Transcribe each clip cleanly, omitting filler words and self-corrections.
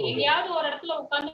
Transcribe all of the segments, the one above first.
எங்கயாவது ஒரு இடத்துல உட்கார்ந்து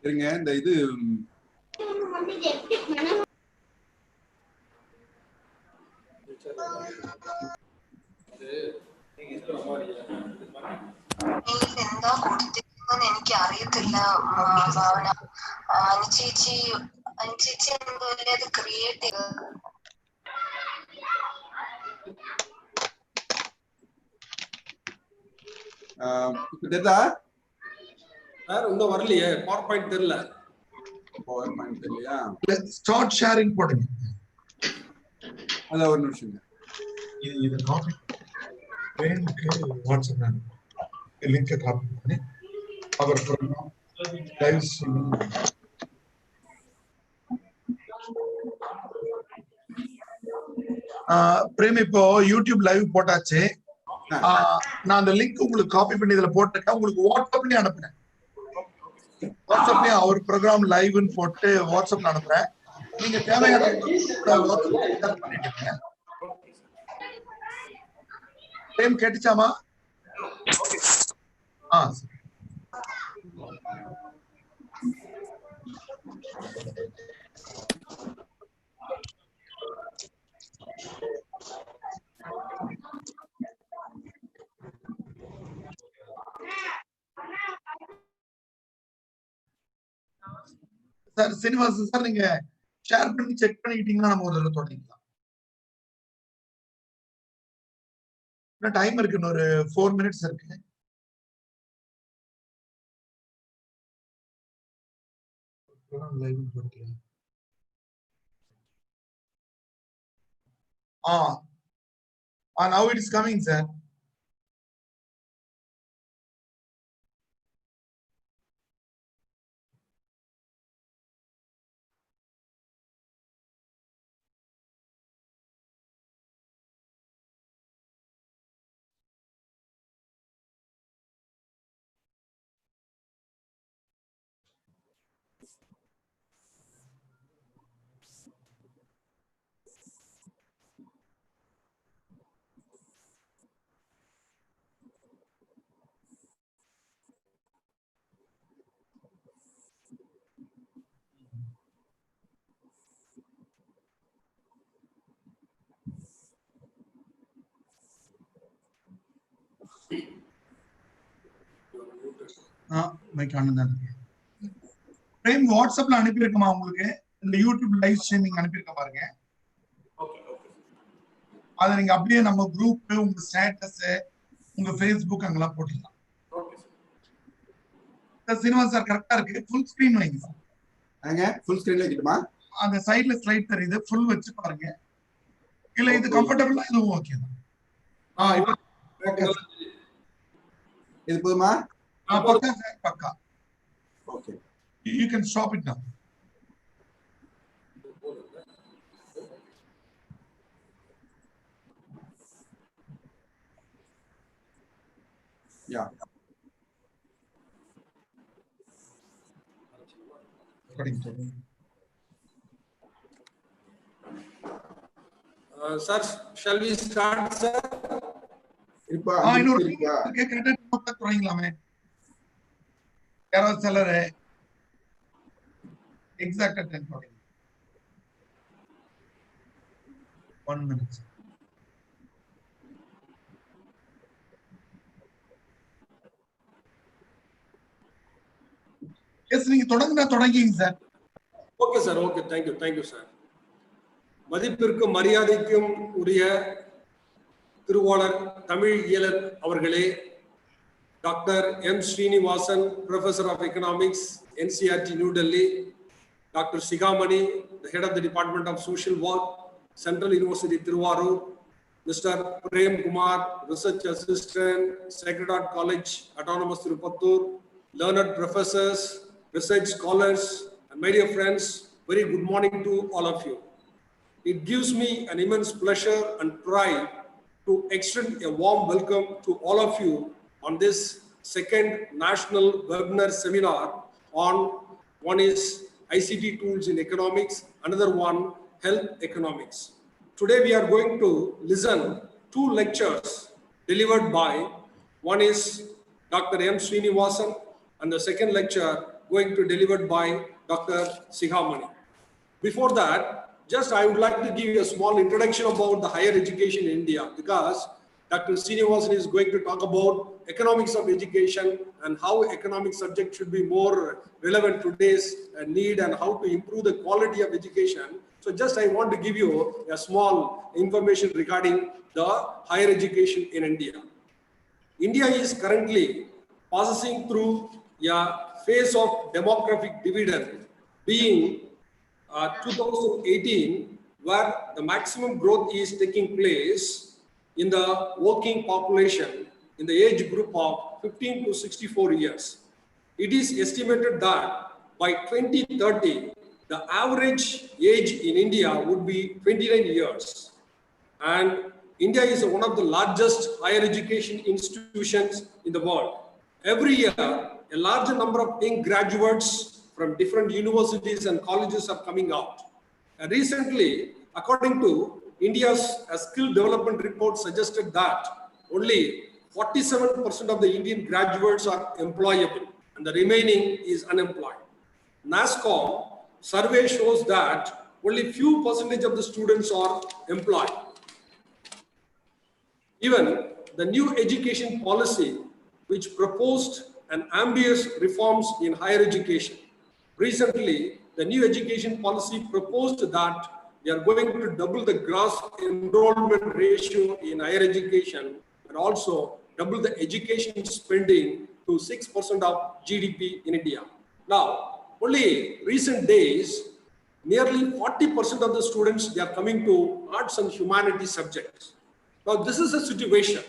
இருங்க இந்த இது എനിക്ക് അറിയത്തില്ല ഭാവന അനുചേച്ചി എന്തോ അത് ക്രിയേറ്റ് ചെയ്ത് இன்னும் வரலையே பவர் பாயிண்ட் தெரியல ஸ்டார்ட் ஷேரிங் போடுங்க அத ஒரு நிமிஷம் இது காப்பி பிரேமுக்கு வாட்ஸ்அப் நான் லிங்கை காப்பி பண்ணி அவர் ப்ரோக்ராம் லைவ் ஸ்ட்ரீமிங் பிரேம் இப்போ யூடியூப் லைவ் போட்டாச்சு நான் அந்த லிங்க் உங்களுக்கு காப்பி பண்ணி இதுல போட்டுருக்கேன் உங்களுக்கு வாட்ஸ்அப்லயும் அனுப்புறேன் வாட்ஸ்அப்லயும் அவர் ப்ரோக்ராம் லைவ்னு போட்டு வாட்ஸ்அப்ல அனுப்புறேன் நீங்க தேவையான பண்ணிட்டு பிரேம் கேட்டுச்சாமா சார் சீனிவாசன் சார் நீங்க ஷேர் பண்ணி செக் பண்ணிக்கிட்டீங்கன்னா நம்ம ஒரு தடவை தொடங்கிக்கலாம் டைம் இருக்கு இன்னொரு 4 minutes இருக்கு now it is coming sir Prem வாட்ஸ்அப்ல அனுப்பியிருக்கமா உங்களுக்கு இந்த யூடியூப் லைவ் ஸ்ட்ரீமிங் அனுப்பியிருக்க பாருங்க அதை நீங்க அப்படியே நம்ம குரூப் உங்க ஸ்டேட்டஸ் உங்க ஃபேஸ்புக் அங்கெல்லாம் போட்டுக்கலாம் சீனிவாஸ் சார் கரெக்டா இருக்கு ஃபுல் ஸ்கிரீன் வைங்க சார் ஃபுல் ஸ்கிரீன்ல வைக்கட்டுமா அந்த சைடுல ஸ்லைட் தெரியுது ஃபுல் வச்சு பாருங்க இல்ல இது கம்ஃபர்ட்டபிளா இதுவும் ஓகே தான் இப்போ இது போதுமா பக்கா சார் பக்கா okay you can stop it now yeah sir shall we start sir இப்ப இன்னொரு கேக்குறேன் தொடங்கலாமே யாராவது செல்லர் எக்ஸாக்ட்டா 10 தொடங்க 1 minute எஸ் நீங்க தொடங்கிங்க sir okay sir okay thank you sir மதிப்பிற்கும் மரியாதைக்கும் உரிய திருவாளர் தமிழ் இயலர் அவர்களே Dr. M. Srinivasan, Professor of Economics, NCERT, New Delhi. Dr. Sigamani, the Head of the Department of Social Work, Central University, Tiruvarur. Mr. Prem Kumar, Research Assistant, Sacred Heart College, Autonomous Tirupattur. Learned professors, research scholars, and my dear friends, very good morning to all of you. It gives me an immense pleasure and pride to extend a warm welcome to all of you on this second national webinar seminar on one is ICT tools in economics, another one health economics. Today we are going to listen two lectures delivered by one is Dr. M. Srinivasan and the second lecture going to delivered by Dr. Sigamani. Before that, just I would like to give you a small introduction about the higher education in India because Dr. Srinivasan is going to talk about economics of education and how economic subject should be more relevant to today's need and how to improve the quality of education. So just I want to give you a small information regarding the higher education in India. India is currently passing through a phase of demographic dividend being 2018, where the maximum growth is taking place in the working population in the age group of 15 to 64 years. It is estimated that by 2030, the average age in India would be 29 years. And India is one of the largest higher education institutions in the world. Every year, a larger number of young graduates from different universities and colleges are coming out. And recently, according to India's skill development report suggested that only 47% of the Indian graduates are employable and the remaining is unemployed. NASCOM survey shows that only few percentage of the students are employed. Even the new education policy, which proposed an ambitious reforms in higher education. Recently, the new education policy proposed that we are going to double the gross enrollment ratio in higher education and also double the education spending to 6% of GDP in India. Now, only recent days, nearly 40% of the students, they are coming to arts and humanities subjects. Now, this is a situation.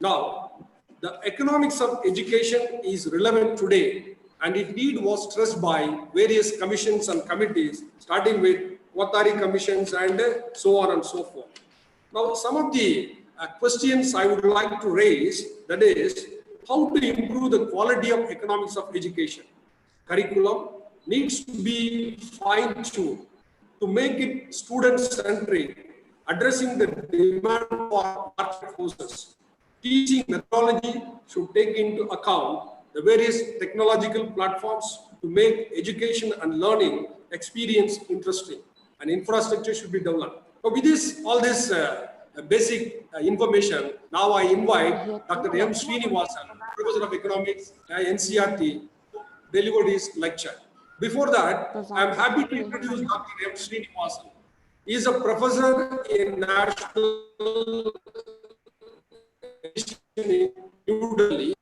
Now, the economics of education is relevant today, and indeed was stressed by various commissions and committees, starting with Watari commissions and so on and so forth. Now, some of the questions I would like to raise, that is, how to improve the quality of economics of education. Curriculum needs to be fine-tuned to make it student-centric, addressing the demand for market forces. Teaching methodology should take into account the various technological platforms to make education and learning experience interesting, and infrastructure should be developed. So with this, all this basic information, now I invite Dr. M. Srinivasan, Professor of Economics at NCERT, to deliver his lecture. Before that, I am happy to introduce Dr. M. Srinivasan. He is a professor in National in New Delhi,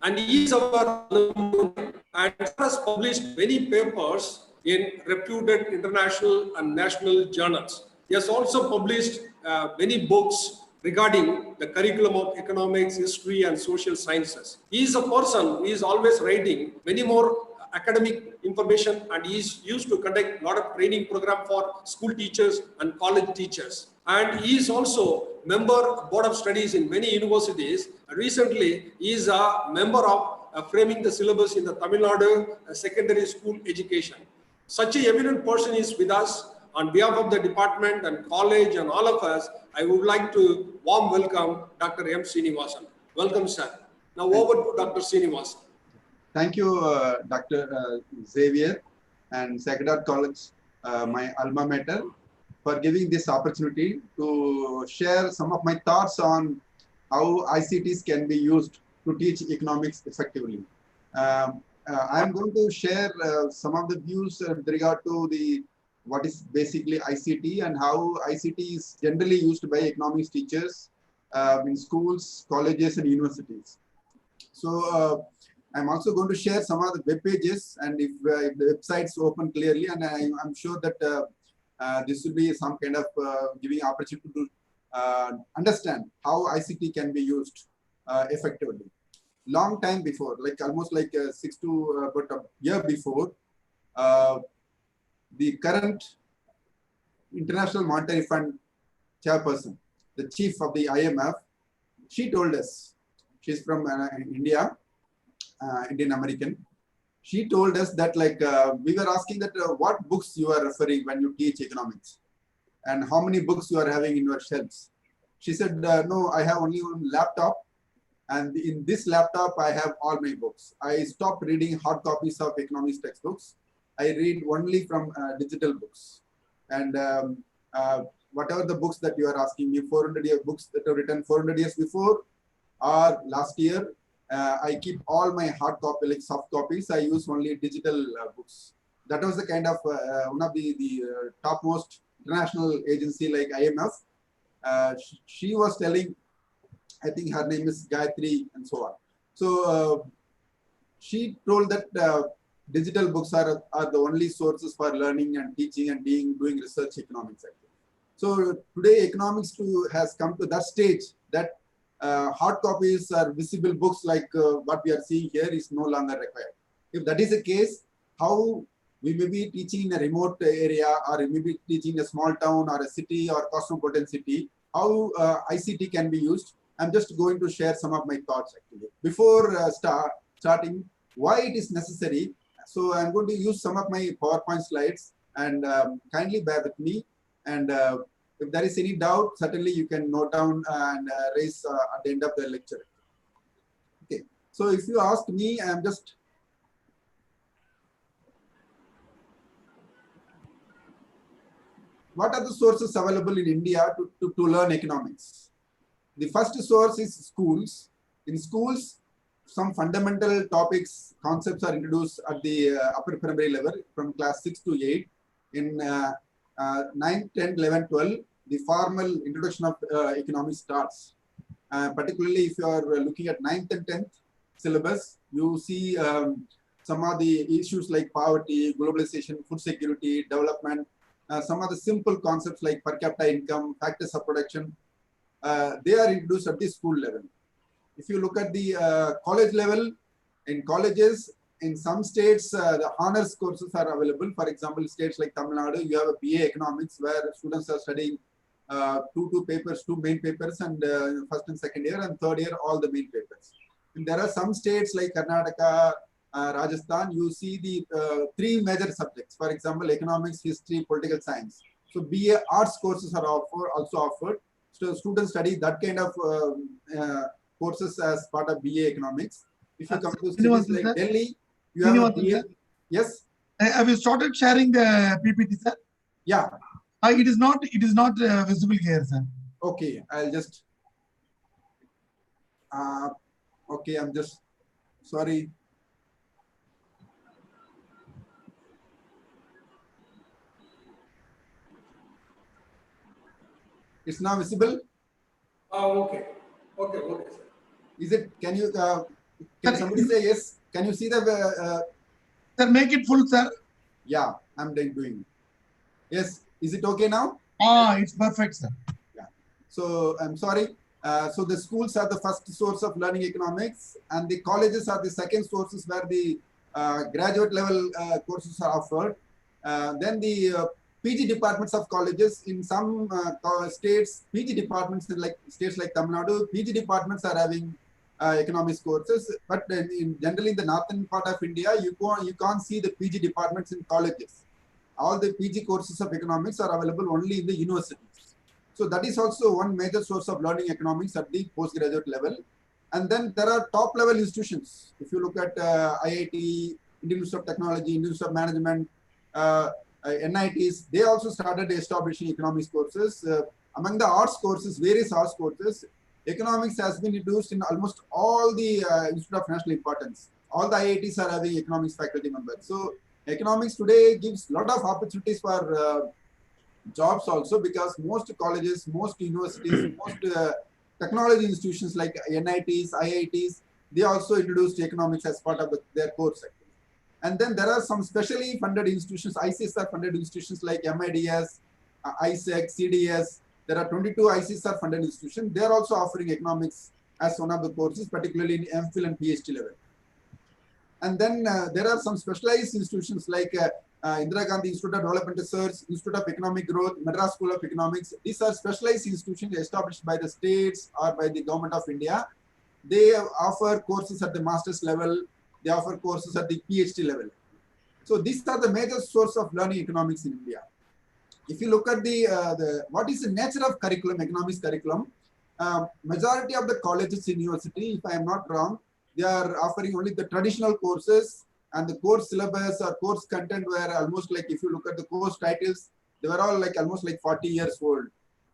and he is our alumni and has published many papers in reputed international and national journals. He has also published many books regarding the curriculum of economics, history, and social sciences. He is a person who is always writing many more academic information, and he is used to conduct a lot of training program for school teachers and college teachers. And he is also member board of studies in many universities. Recently, he is a member of framing the syllabus in the Tamil Nadu secondary school education. Such a eminent person is with us. On behalf of the department and college and all of us, I would like to warm welcome Dr. M. Srinivasan. Welcome, sir. Now over to Dr. Srinivasan. Thank you, Dr. Xavier and Sacred Heart College, my alma mater, for giving this opportunity to share some of my thoughts on how ICTs can be used to teach economics effectively. I'm going to share some of the views with regard to what is basically ICT and how ICT is generally used by economics teachers in schools, colleges, and universities. So I'm also going to share some of the web pages, and if the websites open clearly, and I'm sure that this will be some kind of giving opportunity to understand how ICT can be used effectively. Long time before, like almost like 6 to about a year before, the current International Monetary Fund chairperson, the chief of the IMF, she told us, she's from India, Indian American. She told us that like we were asking that what books you are referring when you teach economics, and how many books you are having in your shelves. She said, no, I have only one laptop, and in this laptop I have all my books. I stopped reading hard copies of economics textbooks. I read only from digital books. And whatever the books that you are asking me, 400 books that are written 400 years before or last year, I keep all my hard copy, like soft copies. I use only digital books. That was the kind of one of the topmost international agency like IMF. She was telling, I think her name is Gayatri and so on. So she told that digital books are the only sources for learning and teaching and doing research economics. Actually. So today economics has come to that stage that hard copies or visible books like what we are seeing here is no longer required. If that is the case, how we may be teaching in a remote area, or we may be teaching in a small town or a city or cosmopolitan city, how ICT can be used. I'm just going to share some of my thoughts actually. Before starting, why it is necessary. So I'm going to use some of my PowerPoint slides, and kindly bear with me. And if there is any doubt, certainly you can note down and raise at the end of the lecture. Okay. So if you ask me, I'm just what are the sources available in India to learn economics? The first source is schools. In schools, some fundamental topics, concepts are introduced at the upper primary level from class 6 to 8. In 9, 10, 11, 12, the formal introduction of economics starts. Particularly if you are looking at 9th and 10th syllabus, you see some of the issues like poverty, globalization, food security, development, some of the simple concepts like per capita income, factors of production, they are introduced at the school level. If you look at the college level, in colleges, in some states, the honors courses are available. For example, states like Tamil Nadu, you have a BA economics where students are studying two main papers, and first and second year, and third year, all the main papers. And there are some states like Karnataka, Rajasthan, you see the 3 major subjects. For example, economics, history, political science. So BA arts courses are also offered. So students study that kind of courses as part of BA economics. If you come to cities like Delhi, you have a BA. Yes. Have you started sharing the PPT, sir? Yeah. It is not visible here, sir. Okay, I'll just. Okay, I'm just sorry. It's now visible. Okay. Okay. Okay, sir. Is it? Can you? Can somebody say yes? Can you see the? Sir, make it full, sir. Yeah, I'm doing. Yes. Is it okay now? It's perfect, sir. Yeah. So I'm sorry. So the schools are the first source of learning economics, and the colleges are the second sources where the graduate level courses are offered. Then the PG departments of colleges in some states, PG departments in like states like Tamil Nadu, PG departments are having economics courses, but generally in the northern part of India, you can't see the PG departments in colleges. All the PG courses of economics are available only in the universities. So that is also one major source of learning economics at the postgraduate level. And then there are top level institutions. If you look at IIT, Indian Institute of Technology, Indian Institute of Management, NITs, they also started establishing economics courses. Among the arts courses, various arts courses, economics has been introduced in almost all the Institute of National Importance. All the IITs are having economics faculty members. So economics today gives a lot of opportunities for jobs also, because most colleges, most universities, most technology institutions like NITs, IITs, they also introduced economics as part of their course actually. And then there are some specially funded institutions, ICSR funded institutions like MIDS, ISEC, CDS. There are 22 ICSR funded institutions. They are also offering economics as one of the courses, particularly in MPhil and PhD level. And then there are some specialized institutions like Indira Gandhi Institute of Development Research, Institute of Economic Growth, Madras School of Economics. These are specialized institutions established by the states or by the government of India. They offer courses at the master's level. They offer courses at the PhD level. So these are the major source of learning economics in India. If you look at what is the nature of curriculum, economics curriculum, majority of the colleges and university, if I am not wrong, they are offering only the traditional courses, and the course syllabus or course content were almost like, if you look at the course titles, they were all like almost like 40 years old.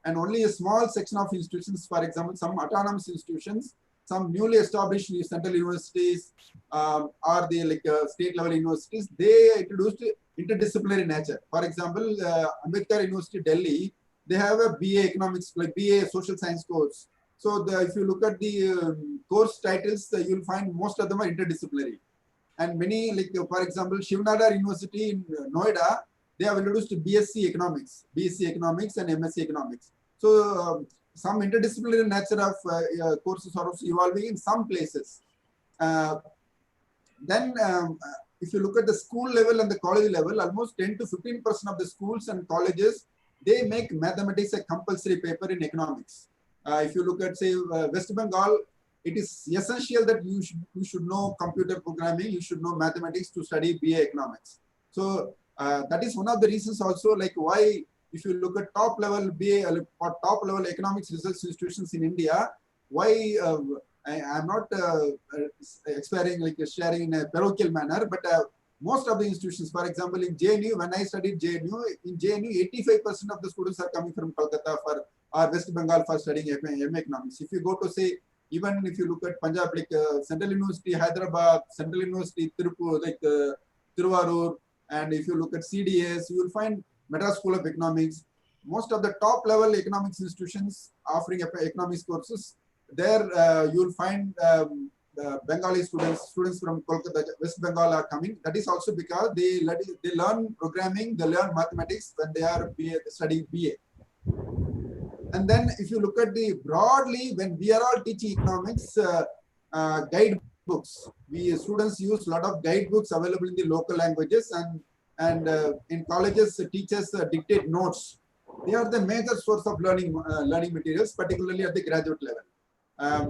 And only a small section of institutions, for example, some autonomous institutions, some newly established central universities or the state level universities, they introduced interdisciplinary nature. For example, Ambedkar University, Delhi, they have a BA economics, like BA social science course. So if you look at the course titles, you'll find most of them are interdisciplinary. And many, like for example, Shivnadar University in Noida, they have introduced BSc economics and MSc economics. So some interdisciplinary nature of courses are also evolving in some places. Then if you look at the school level and the college level, almost 10 to 15% of the schools and colleges, they make mathematics a compulsory paper in economics. If you look at, say, West Bengal, it is essential that you should know computer programming, you should know mathematics to study BA economics. So that is one of the reasons also, like why, if you look at top level BA or top level economics research institutions in India, why I am not sharing in a parochial manner, but most of the institutions, for example, in JNU, when I studied JNU, in JNU, 85% of the students are coming from Kolkata or West Bengal for studying MA economics. If you go to, say, even if you look at Punjab, like Central University Hyderabad, Central University Tiruvarur, and if you look at CDS, you will find Madras School of Economics. Most of the top level economics institutions offering economics courses, there you will find Bengali students from Kolkata, West Bengal are coming. That is also because they learn programming, they learn mathematics when they are studying BA. And then if you look at the broadly, when we are all teaching economics, guidebooks, students use a lot of guidebooks available in the local languages, and in colleges, teachers dictate notes. They are the major source of learning materials, particularly at the graduate level.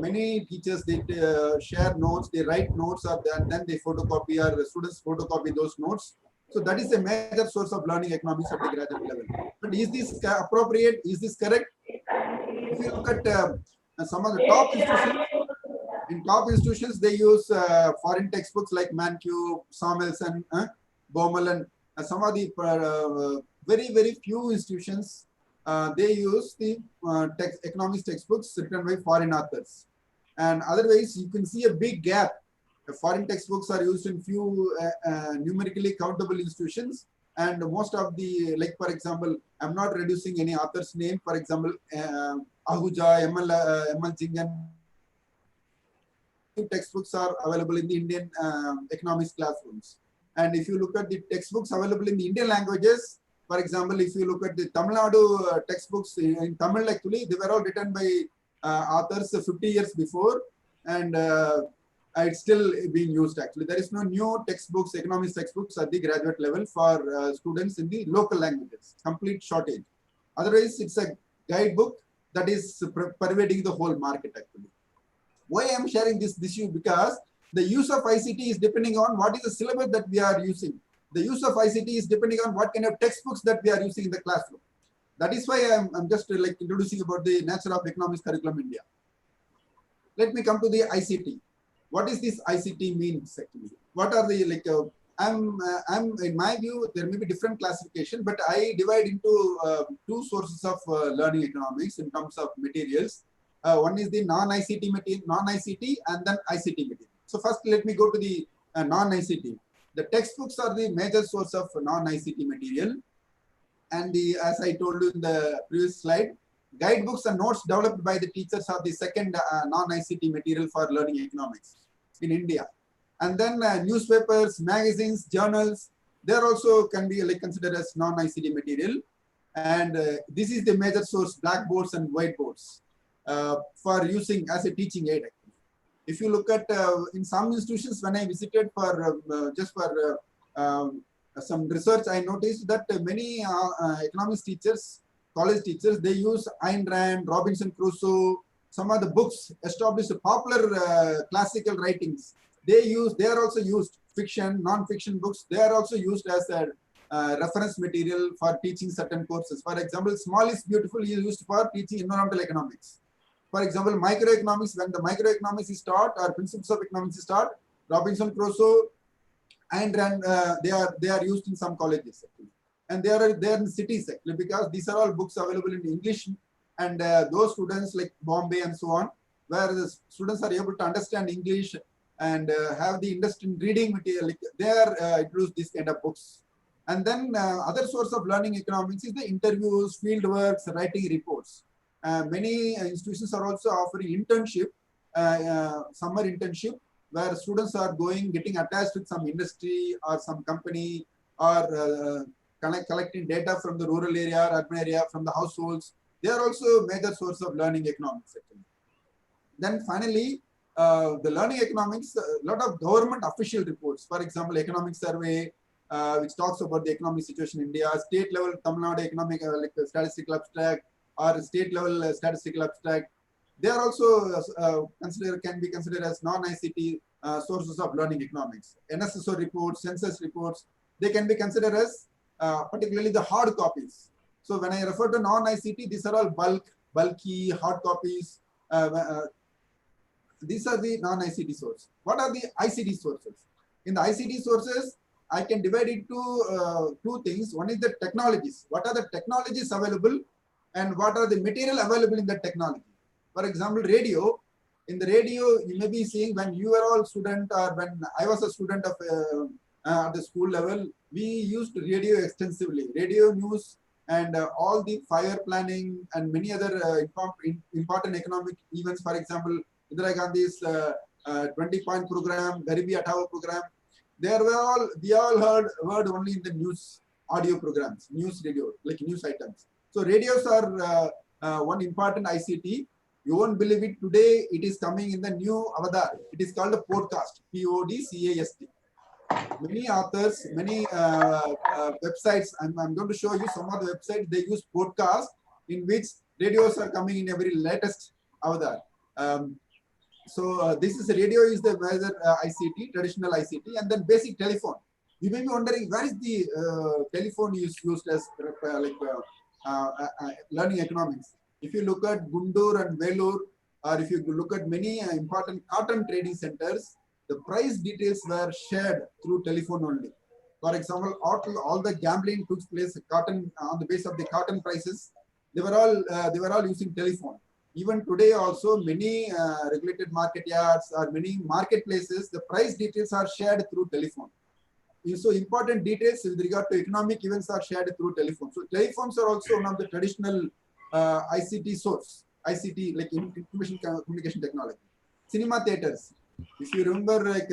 Many teachers, they share notes, they write notes, and then they photocopy, or the students photocopy those notes. So that is a major source of learning economics at the graduate level. But is this appropriate? Is this correct? If you look at some of the top institutions, in top institutions, they use foreign textbooks like Mancube, Samuelson, Baumel, and some of the very, very few institutions, they use the economics textbooks written by foreign authors. And otherwise, you can see a big gap. The foreign textbooks are used in few numerically countable institutions. And most of the, like for example, I'm not reducing any author's name. For example, Ahuja, ML Jingan. Textbooks are available in the Indian economics classrooms. And if you look at the textbooks available in the Indian languages, for example, if you look at the Tamil Nadu textbooks in Tamil, actually, they were all written by authors 50 years before, and it's still being used actually. There is no new textbooks, economics textbooks at the graduate level for students in the local languages, complete shortage. Otherwise, it's a guidebook that is pervading the whole market actually. Why I am sharing this issue? Because the use of ICT is depending on what is the syllabus that we are using. The use of ICT is depending on what kind of textbooks that we are using in the classroom. That is why I'm just like introducing about the nature of economics curriculum in India. Let me come to the ICT. What is this ICT means actually? What are the I'm in my view, there may be different classification, but I divide into two sources of learning economics in terms of materials. One is the non-ICT material, non-ICT, and then ICT material. So first, let me go to the non-ICT. The textbooks are the major source of non-ICT material. And as I told you in the previous slide, guidebooks and notes developed by the teachers are the second non-ICT material for learning economics. in India. And then newspapers, magazines, journals, they also can be like considered as non-ICT material. And this is the major source, blackboards and whiteboards for using as a teaching aid. If you look at in some institutions, when I visited for just for some research, I noticed that many economics teachers, college teachers, they use Ayn Rand, Robinson Crusoe, some of the books established popular classical writings. They are also used fiction, non-fiction books. They are also used as a reference material for teaching certain courses. For example, Small is Beautiful is used for teaching environmental economics. For example, microeconomics, when the microeconomics is taught or principles of economics is taught, Robinson Crusoe and they are used in some colleges actually. And they are in cities actually, because these are all books available in English, and those students like Bombay and so on, where the students are able to understand English and have the interest in reading material, like they are introduced this kind of books. And then other source of learning economics is the interviews, field works, writing reports. Many institutions are also offering internship, summer internship, where students are getting attached with some industry or some company, or collecting data from the rural area, urban area, from the households. They are also major source of learning economics. Actually. Then finally, the learning economics, a lot of government official reports, for example, economic survey, which talks about the economic situation in India, state level Tamil Nadu economic like statistical abstract, or state level statistical abstract. They are also can be considered as non-ICT sources of learning economics. NSSO reports, census reports, they can be considered as particularly the hard copies. So when I refer to non-ICT, these are all bulky, hard copies. These are the non-ICT sources. What are the ICT sources? In the ICT sources, I can divide it into two things. One is the technologies. What are the technologies available, and what are the material available in the technology? For example, radio. In the radio, you may be seeing when you were all student, or when I was a student of at the school level, we used radio extensively. Radio news and all the fire planning and many other important economic events. For example, Indira Gandhi's 20-point program, Garibi Hataao program. We all heard only in the news audio programs, news radio, like news items. So radios are one important ICT. You won't believe it, today it is coming in the new avatar. It is called a podcast, Podcast. Many authors, many websites, I'm going to show you some of the websites, they use podcast, in which radios are coming in every latest avatar. So this is radio is the major ICT, traditional ICT, and then basic telephone. You may be wondering, where is the telephone is used as learning economics? If you look at Guntur and Vellore, or if you look at many important cotton trading centers, the price details were shared through telephone only. For example, all the gambling took place on the base of the cotton prices. They were all using telephone. Even today also, many regulated market yards or many marketplaces, the price details are shared through telephone. So important details with regard to economic events are shared through telephone. So telephones are also one of the traditional ICT source, ICT like information communication technology. Cinema theaters. If you remember, like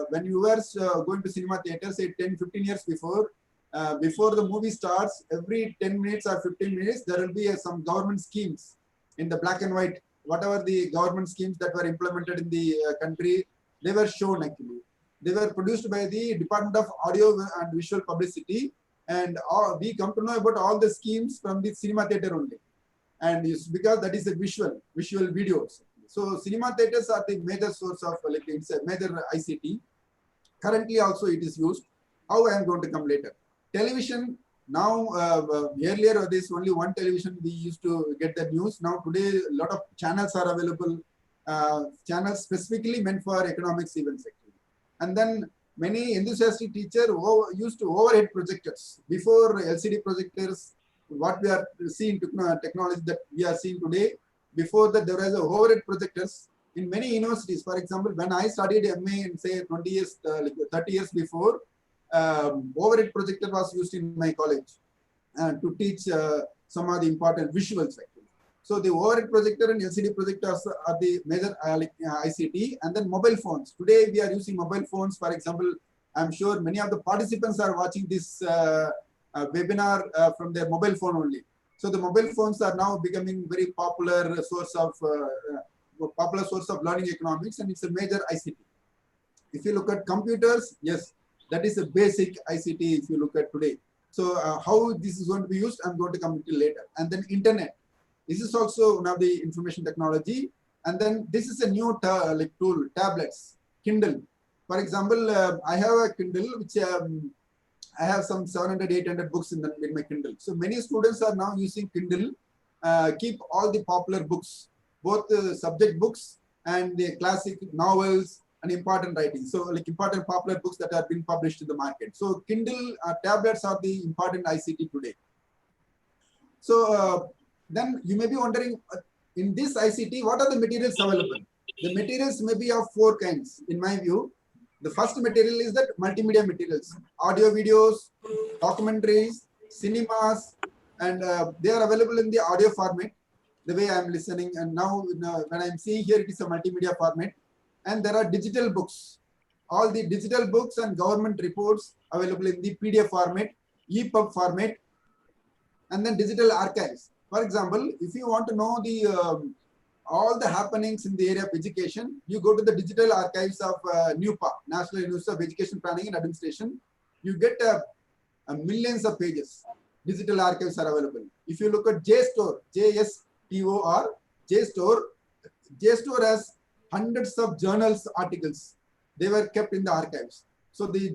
when you were going to cinema theaters, say 10, 15 years before the movie starts, every 10 minutes or 15 minutes, there will be some government schemes in the black and white. Whatever the government schemes that were implemented in the country, they were shown actually. They were produced by the Department of Audio and Visual Publicity, and we come to know about all the schemes from the cinema theater only. And it's because that is a visual videos. So cinema theaters are the major source of like it's a major ICT. Currently also it is used. How I am going to come later. Television, now earlier there is only one television we used to get the news. Now today a lot of channels are available, channels specifically meant for economics events actually. And then many enthusiastic teachers used to overhead projectors. Before LCD projectors, what we are seeing technology that we are seeing today, before that there was a overhead projectors in many universities. For example, when I studied MA in say 20 years, like 30 years before, overhead projector was used in my college to teach some of the important visuals actually. So the overhead projector and LCD projectors are the major ICT, and then mobile phones. Today we are using mobile phones. For example, I'm sure many of the participants are watching this webinar from their mobile phone only. So the mobile phones are now becoming very popular source of learning economics, and it's a major ICT. If you look at computers, yes, that is a basic ICT if you look at today. So how this is going to be used, I'm going to come to later. And then internet. This is also one of the information technology. And then this is a new tool, tablets, Kindle. For example, I have a Kindle, which I have some 700, 800 books in my Kindle. So many students are now using Kindle, keep all the popular books, both subject books and the classic novels and important writings. So like important popular books that have been published in the market. So Kindle tablets are the important ICT today. So then you may be wondering, in this ICT, what are the materials available? The materials may be of 4 kinds, in my view. The first material is that multimedia materials, audio videos, documentaries, cinemas, and they are available in the audio format, the way I'm listening. And now when I'm seeing here, it is a multimedia format. And there are digital books. All the digital books and government reports available in the PDF format, EPUB format, and then digital archives. For example, if you want to know the all the happenings in the area of education, you go to the digital archives of NUPA, National University of Education Planning and Administration. You get millions of pages. Digital archives are available. If you look at JSTOR, JSTOR, JSTOR has hundreds of journals articles. They were kept in the archives. So the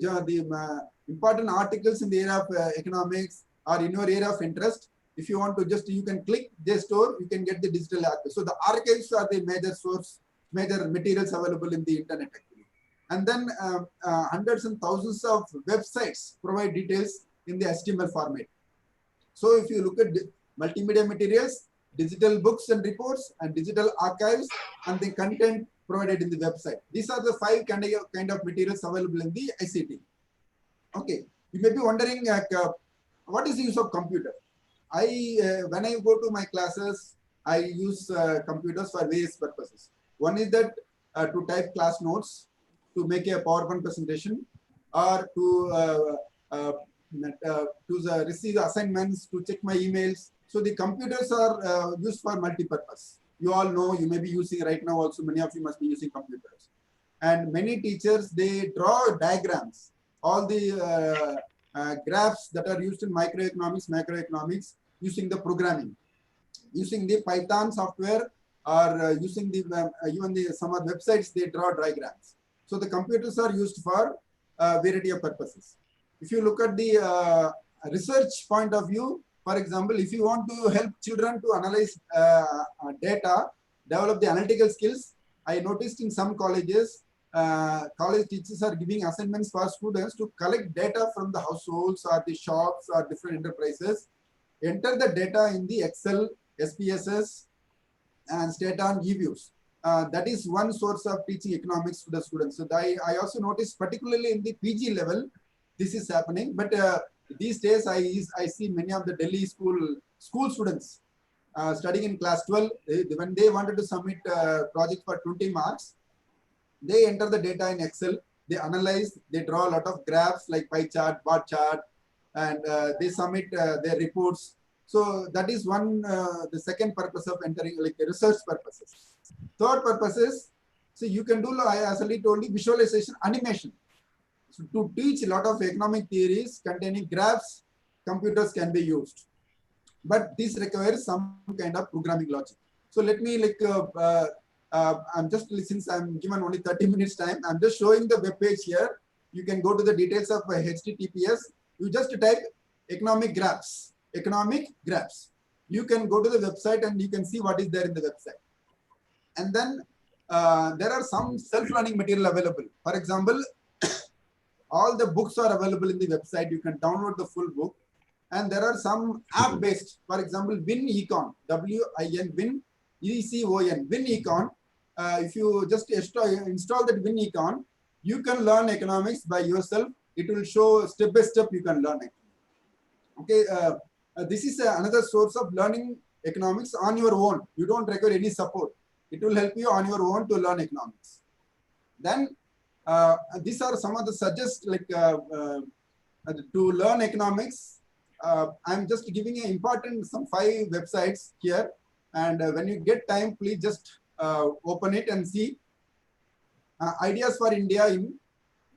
important articles in the area of economics or in your area of interest, if you want to you can click JSTOR, you can get the digital archives. So the archives are the major source, major materials available in the internet actually. And then hundreds and thousands of websites provide details in the HTML format. So if you look at multimedia materials, digital books and reports, and digital archives, and the content provided in the website. These are the 5 kind of materials available in the ICT. Okay, you may be wondering, what is the use of computer? When I go to my classes, I use computers for various purposes. One is that to type class notes, to make a PowerPoint presentation, or to receive assignments, to check my emails. So the computers are used for multi-purpose. You all know, you may be using right now also, many of you must be using computers. And many teachers, they draw diagrams, all the graphs that are used in microeconomics, macroeconomics, using the programming, using the Python software, or using the even the some other websites, they draw diagrams. So the computers are used for variety of purposes. If you look at the research point of view, for example, if you want to help children to analyze data, develop the analytical skills, I noticed in some colleges, college teachers are giving assignments for students to collect data from the households or the shops or different enterprises, enter the data in the Excel, SPSS, and state on e-views. That is one source of teaching economics to the students. So I also noticed, particularly in the PG level, this is happening. But these days, I see many of the Delhi school students studying in class 12. When they wanted to submit a project for 20 marks, they enter the data in Excel, they analyze, they draw a lot of graphs like pie chart, bar chart, and they submit their reports. So that is one, the second purpose of entering, like research purposes. Third purpose is, so you can do, as I told you, visualization, animation. So to teach a lot of economic theories containing graphs, computers can be used. But this requires some kind of programming logic. So let me I'm just, since I'm given only 30 minutes time, I'm just showing the web page here. You can go to the details of HTTPS. You just type economic graphs. You can go to the website and you can see what is there in the website. And then there are some self-learning material available. For example, all the books are available in the website. You can download the full book. And there are some app-based, for example, WinEcon, WIN, ECON, WinEcon. If you just install that WinEcon, you can learn economics by yourself. It will show step by step you can learn it. Okay, this is another source of learning economics on your own. You don't require any support. It will help you on your own to learn economics. Then these are some of the suggests to learn economics. I'm just giving an important some 5 websites here, and when you get time, please just open it and see. Ideas for India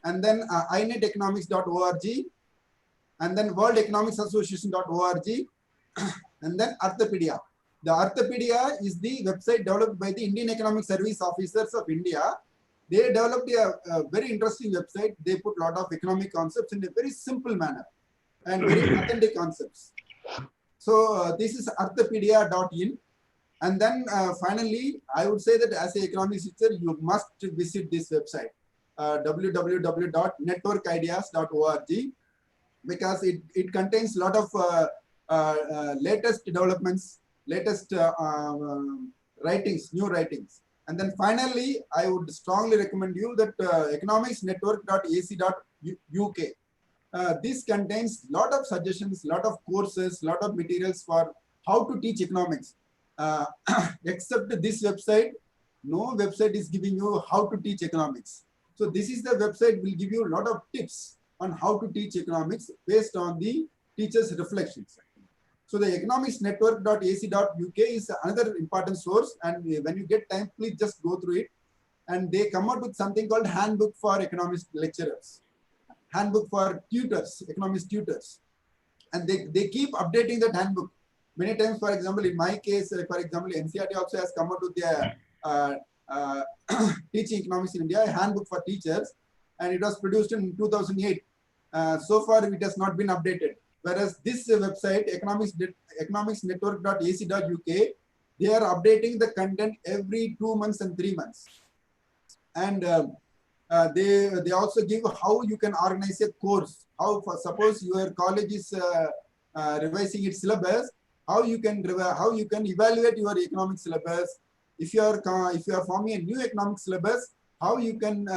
and then ineteconomics.org, and then World Economics Association.org, and then Arthopedia. The Arthopedia is the website developed by the Indian Economic Service Officers of India. They developed a very interesting website. They put a lot of economic concepts in a very simple manner and very authentic concepts. So this is arthopedia.in. And then finally, I would say that as an economics teacher, you must visit this website, www.networkideas.org, because it contains a lot of latest developments, latest writings, new writings. And then finally, I would strongly recommend you that economicsnetwork.ac.uk. This contains a lot of suggestions, lot of courses, lot of materials for how to teach economics. Except this website, no website is giving you how to teach economics. So this is the website will give you a lot of tips on how to teach economics based on the teacher's reflections. So the economicsnetwork.ac.uk is another important source, and when you get time, please just go through it. And they come out with something called Handbook for Economics Lecturers, Handbook for Tutors, Economics Tutors. And they keep updating that handbook. Many times, for example, in my case, for example, NCERT also has come out with their Teaching Economics in India, a handbook for teachers, and it was produced in 2008. So far, it has not been updated. Whereas this website, economicsnetwork.ac.uk, they are updating the content every 2 months and 3 months. And they also give how you can organize a course. How, suppose your college is revising its syllabus, how you can evaluate your economic syllabus. If you are forming a new economic syllabus, how you can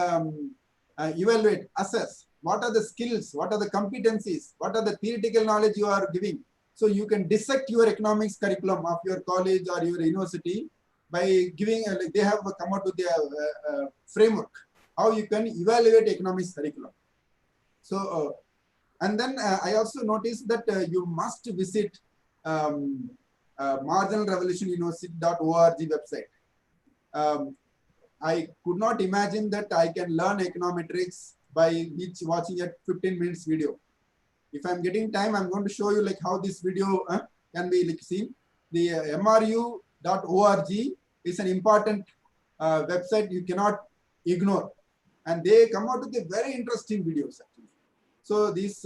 evaluate, assess. What are the skills? What are the competencies? What are the theoretical knowledge you are giving? So you can dissect your economics curriculum of your college or your university by giving, they have come out with a framework, how you can evaluate economics curriculum. So, and then I also noticed that you must visit marginalrevolutionuniversity.org website. I could not imagine that I can learn econometrics by watching a 15 minutes video. If I'm getting time, I'm going to show you like how this video can be seen. The mru.org is an important website you cannot ignore, and they come out with a very interesting videos actually. So this,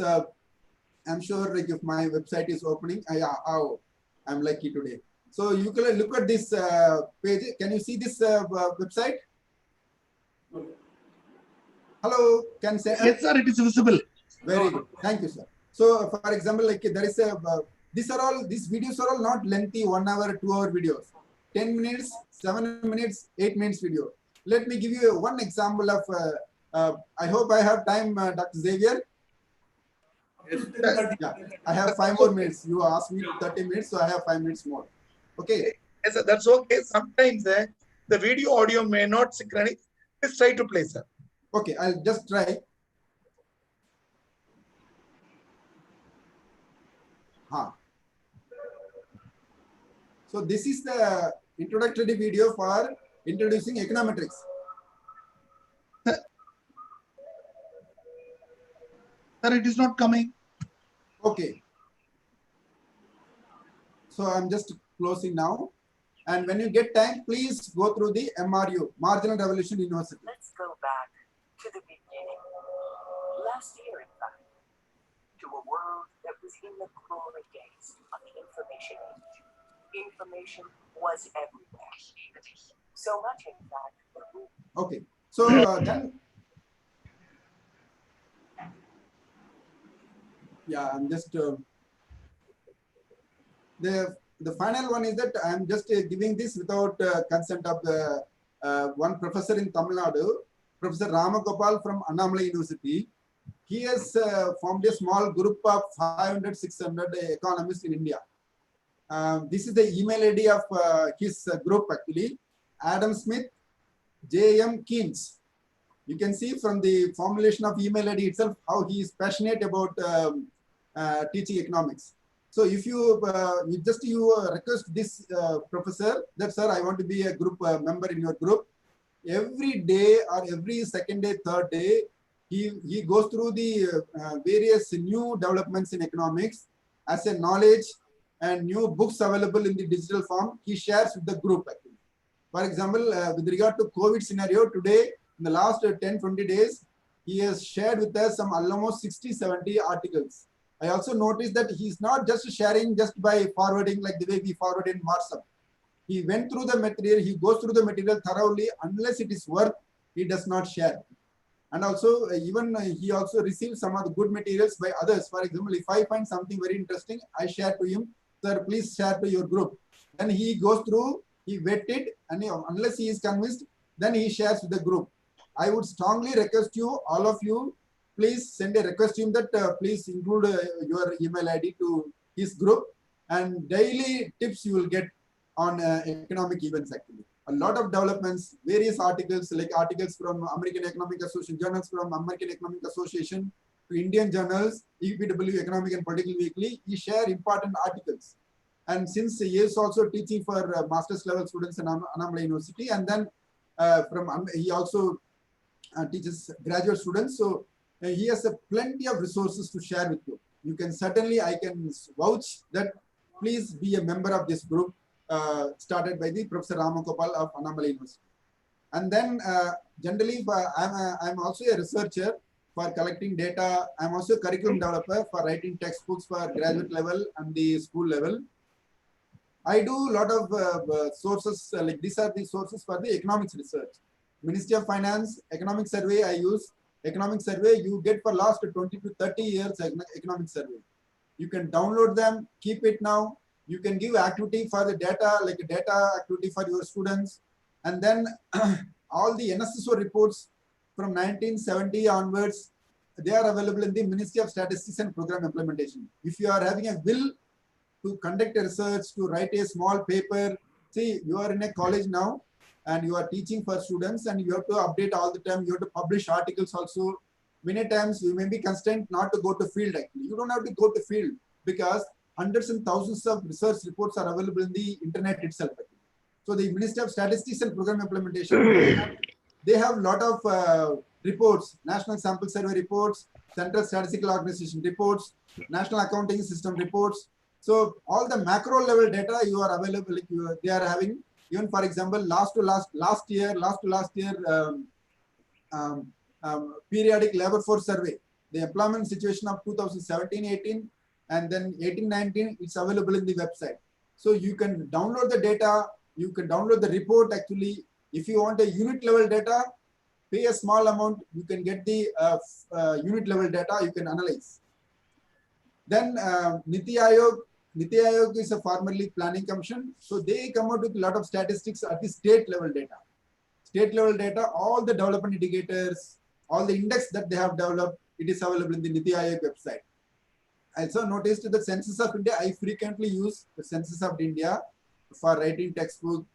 I'm sure like if my website is opening, I'm lucky today. So you can look at this page. Can you see this website? Hello, can say? Yes, sir, it is visible. Very good. Thank you, sir. So, for example, like there is a, these videos are all not lengthy 1 hour, 2 hour videos. 10 minutes, 7 minutes, 8 minutes video. Let me give you one example of, I hope I have time, Dr. Xavier. Yes. Yeah, I have 5 more minutes. You asked me 30 minutes, so I have 5 minutes more. Okay. Yes, sir, that's okay. Sometimes the video audio may not synchronize. Let's try to play, sir. Okay, I'll just try. So this is the introductory video for introducing econometrics. Sir, it is not coming. Okay. So I'm just closing now. And when you get time, please go through the MRU, Marginal Revolution University. Let's go back to the beginning. Last year, in fact, to a world that was in the glory days of the information age. Information was everywhere. So much, in fact, that we... Okay. So then, yeah, I'm just, the final one is that I'm just giving this without consent of the one professor in Tamil Nadu, Professor Ramagopal from Annamalai University. He has formed a small group of 500, 600 economists in India. This is the email ID of his group actually, Adam Smith, J.M. Keynes. You can see from the formulation of email ID itself how he is passionate about teaching economics. So if you request this professor that, sir, I want to be a group member in your group, every day or every second day, third day, he goes through the various new developments in economics as a knowledge and new books available in the digital form. He shares with the group actually. For example, with regard to COVID scenario today, in the last 10-20 days, he has shared with us some almost 60-70 articles. I also noticed that he's not just sharing just by forwarding like the way we forward in WhatsApp. He went through the material, he goes through the material thoroughly. Unless it is worth, he does not share. And also, he also receives some of the good materials by others. For example, if I find something very interesting, I share to him, sir, please share to your group. Then he goes through, he vet it, and unless he is convinced, then he shares with the group. I would strongly request you, all of you, please send a request to him that please include your email ID to his group, and daily tips you will get on economic events actually. A lot of developments, various articles, like articles from American Economic Association, journals from American Economic Association to Indian journals, EPW, Economic and Political Weekly, he share important articles. And since he is also teaching for master's level students in Annamalai University, and then he also teaches graduate students. So he has plenty of resources to share with you. You can certainly, I can vouch that please be a member of this group started by the Professor Ramagopal of Annamalai University. And then generally, I'm also a researcher for collecting data. I'm also a curriculum developer for writing textbooks for graduate level and the school level. I do a lot of sources, like these are the sources for the economics research. Ministry of Finance, Economic Survey I use. Economic Survey you get for last 20 to 30 years economic survey. You can download them, keep it now. You can give activity for the data, like a data activity for your students. And then all the NSSO reports from 1970 onwards, they are available in the Ministry of Statistics and Program Implementation. If you are having a will to conduct a research, to write a small paper, see, you are in a college now and you are teaching for students and you have to update all the time. You have to publish articles also. Many times you may be constrained not to go to field actually. You don't have to go to field because hundreds and thousands of research reports are available in the internet itself. So the Ministry of Statistics and Program Implementation, they have a lot of reports, National Sample Survey reports, Central Statistical Organization reports, National Accounting System reports. So all the macro level data you are available, like they are having. Even for example, last year, periodic labor force survey, the employment situation of 2017-18 and then 18-19, it's available in the website. So you can download the data, you can download the report actually. If you want a unit level data, pay a small amount, you can get the unit level data, you can analyze. Then Niti Aayog is a formerly planning commission. So they come out with a lot of statistics at the state level data. State level data, all the development indicators, all the index that they have developed, it is available in the Niti Aayog website. I also noticed the Census of India. I frequently use the Census of India for writing textbook,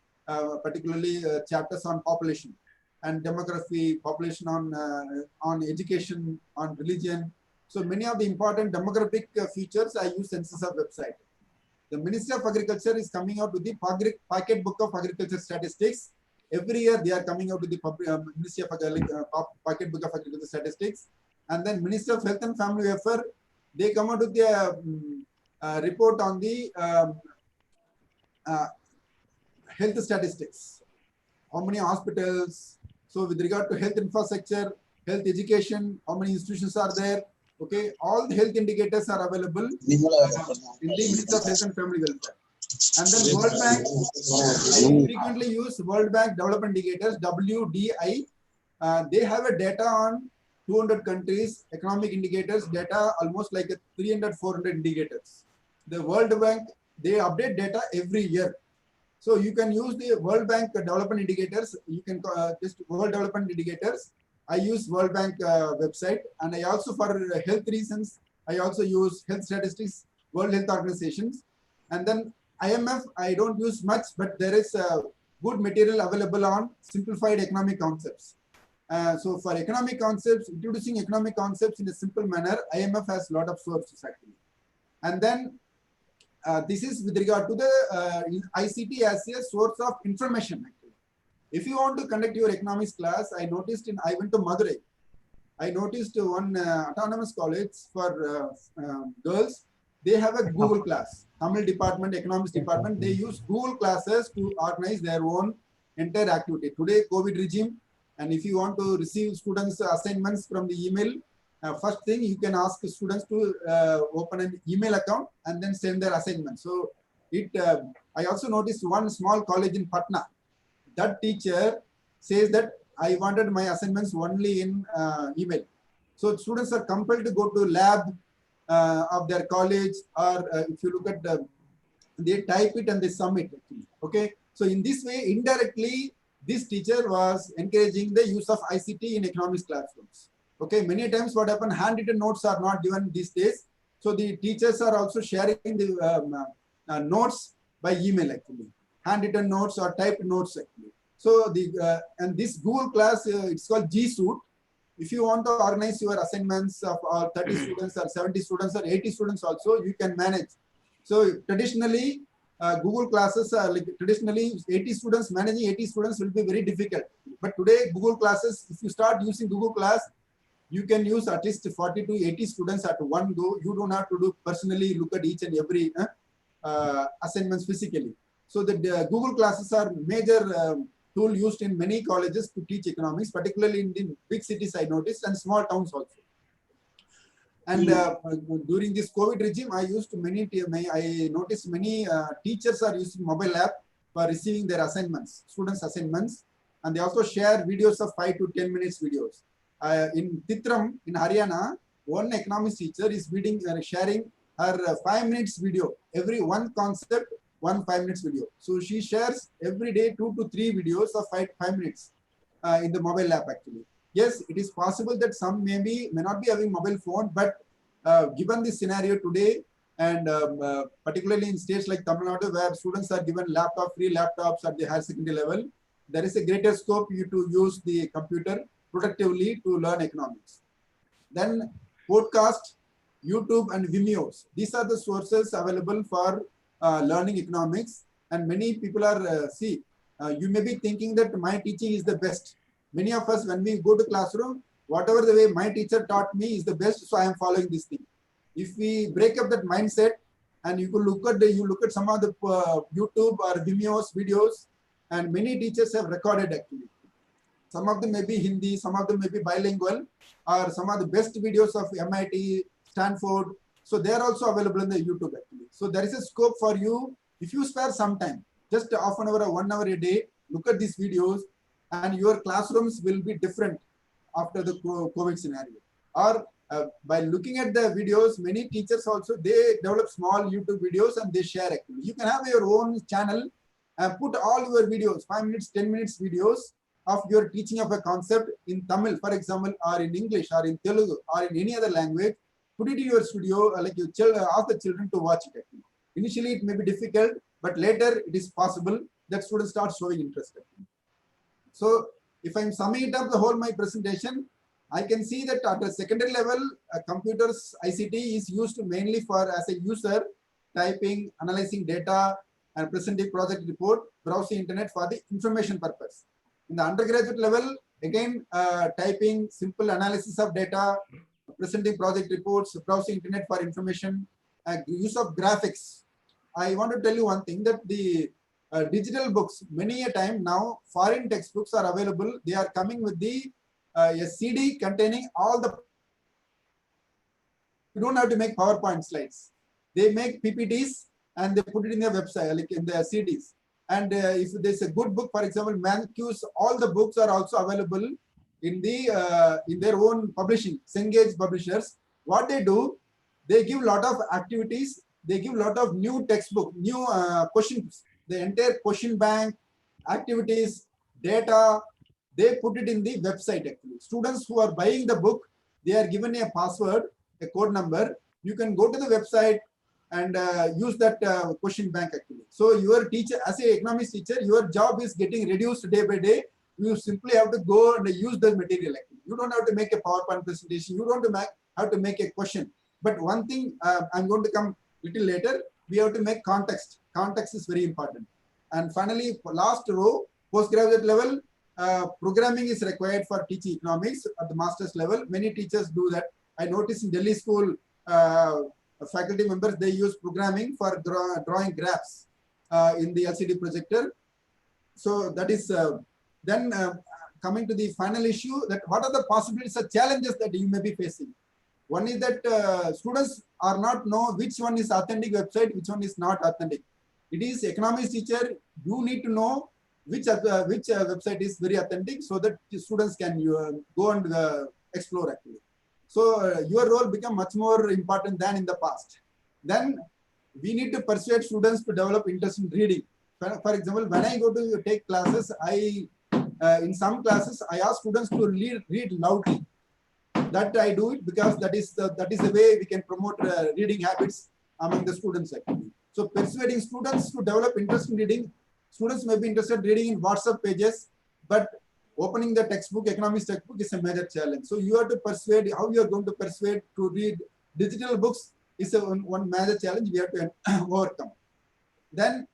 particularly chapters on population and demography, population on education, on religion. So many of the important demographic features I use Census of website. The Ministry of Agriculture is coming out with the Pocket Book of Agriculture Statistics. Every year they are coming out with the Ministry of Pocket Book of Agriculture Statistics. And then Ministry of Health and Family Welfare, they come out with the report on the health statistics. How many hospitals? So with regard to health infrastructure, health education, how many institutions are there? Okay, all the health indicators are available in the Ministry of Health and Family Welfare. And then World Bank, I frequently use World Bank Development Indicators, WDI. They have a data on 200 countries, economic indicators, data almost like 300, 400 indicators. The World Bank, they update data every year. So you can use the World Bank Development Indicators. You can just World Development Indicators. I use World Bank website, and I also, for health reasons, I also use health statistics, World Health Organizations. And then IMF, I don't use much, but there is good material available on simplified economic concepts. So for economic concepts, introducing economic concepts in a simple manner, IMF has a lot of sources actually. And then this is with regard to the ICT as a source of information actually. If you want to conduct your economics class, I went to Madurai. I noticed one autonomous college for girls. They have a Google class. Tamil department, economics department, they use Google classes to organize their own entire activity. Today, COVID regime, and if you want to receive students' assignments from the email, first thing you can ask students to open an email account and then send their assignments. So I also noticed one small college in Patna. That teacher says that I wanted my assignments only in email. So students are compelled to go to lab of their college, or if you look at they type it and they submit actually. Okay. So in this way, indirectly, this teacher was encouraging the use of ICT in economics classrooms. Okay. Many times what happened, handwritten notes are not given these days. So the teachers are also sharing the notes by email actually. Handwritten notes or typed notes actually. So and this Google class, it's called G Suite. If you want to organize your assignments of 30 students or 70 students or 80 students also, you can manage. So traditionally, Google classes are like traditionally 80 students, managing 80 students will be very difficult. But today, Google classes, if you start using Google class, you can use at least 40 to 80 students at one go. You don't have to do personally look at each and every assignments physically. So the Google classes are major tool used in many colleges to teach economics, particularly in the big cities I noticed, and small towns also. And during this COVID regime, I noticed many teachers are using mobile app for receiving their assignments, students' assignments, and they also share videos of 5 to 10 minutes videos. In Titram, in Haryana, one economics teacher is sharing her 5 minutes video, every one concept, 5 minutes video. So she shares every day 2 to 3 videos of 5 minutes in the mobile app actually. Yes, it is possible that some may not be having mobile phone, but given this scenario today, and particularly in states like Tamil Nadu, where students are given free laptops at the higher secondary level, there is a greater scope you to use the computer productively to learn economics. Then podcast, YouTube and Vimeos. These are the sources available for learning economics, and many people are you may be thinking that my teaching is the best. Many of us, when we go to classroom, whatever the way my teacher taught me is the best, so I am following this thing. If we break up that mindset, and you look at some of the YouTube or Vimeos videos, and many teachers have recorded actually. Some of them may be Hindi, some of them may be bilingual, or some of the best videos of MIT, Stanford. So they are also available in the YouTube actually. So there is a scope for you if you spare some time, just half an hour or 1 hour a day, look at these videos, and your classrooms will be different after the COVID scenario. Or by looking at the videos, many teachers also, they develop small YouTube videos and they share actually. You can have your own channel and put all your videos, 5 minutes, 10 minutes videos of your teaching of a concept in Tamil, for example, or in English, or in Telugu, or in any other language. Put it in your studio, like you ask the children to watch it actually. Initially, it may be difficult, but later it is possible that students start showing interest. So if I'm summing it up the whole my presentation, I can see that at a secondary level, computers ICT is used mainly for as a user, typing, analyzing data, and presenting project report, browsing internet for the information purpose. In the undergraduate level, again, typing, simple analysis of data, presenting project reports, browsing internet for information, use of graphics. I want to tell you one thing, that the digital books, many a time now, foreign textbooks are available. They are coming with the a CD containing all the. You don't have to make PowerPoint slides. They make PPTs and they put it in their website, like in their CDs. And if there's a good book, for example, Mancu's, all the books are also available in the in their own publishing, Cengage publishers. What they do, they give a lot of activities. They give a lot of new textbook, new questions. The entire question bank, activities, data, they put it in the website actually. Students who are buying the book, they are given a password, a code number. You can go to the website and use that question bank actually. So your teacher, as a economics teacher, your job is getting reduced day by day. You simply have to go and use the material actually. You don't have to make a PowerPoint presentation. You don't have to make a question. But one thing I'm going to come little later, we have to make context. Context is very important. And finally, last row, postgraduate level, programming is required for teaching economics at the master's level. Many teachers do that. I noticed in Delhi school, faculty members, they use programming for drawing graphs in the LCD projector. So that is then coming to the final issue, that what are the possibilities or challenges that you may be facing? One is that students are not know which one is authentic website, which one is not authentic. It is economics teacher, you need to know which website is very authentic, so that students can go and explore actually. So your role become much more important than in the past. Then we need to persuade students to develop interest in reading. For example, when I go to take classes, in some classes I ask students to read loudly. That I do it because that is the way we can promote reading habits among the students actually. So persuading students to develop interest in reading. Students may be interested in reading in WhatsApp pages, but opening the textbook, economics textbook, is a major challenge. So you have to persuade. How you are going to persuade to read digital books is one major challenge we have to overcome. Then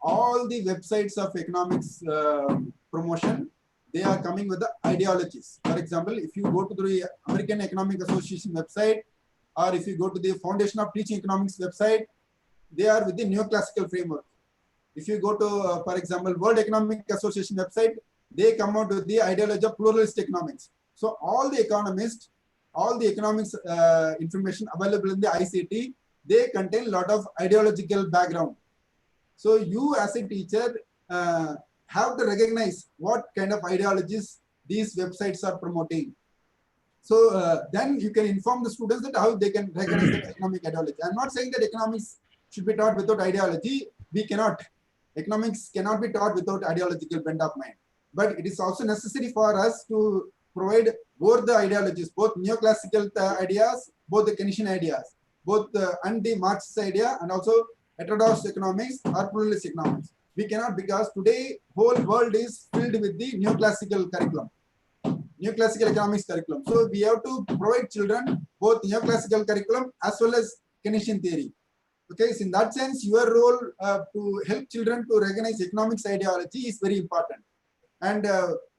all the websites of economics promotion, they are coming with the ideologies. For example, if you go to the American Economic Association website, or if you go to the Foundation of Teaching Economics website, they are with the neoclassical framework. If you go to, for example, World Economic Association website, they come out with the ideology of pluralist economics. So all the economists, all the economics information available in the ICT, they contain a lot of ideological background. So you as a teacher have to recognize what kind of ideologies these websites are promoting. So then you can inform the students that how they can recognize the economic ideology. I'm not saying that economics should be taught without ideology. We cannot. Economics cannot be taught without ideological bent of mind. But it is also necessary for us to provide both the ideologies, both neoclassical ideas, both the Keynesian ideas, both and the Marxist idea, and also heterodox economics or pluralist economics. We cannot, because today whole world is filled with the neoclassical curriculum, neoclassical economics curriculum. So we have to provide children both neoclassical curriculum as well as Keynesian theory. Okay, so in that sense, your role to help children to recognize economics ideology is very important. And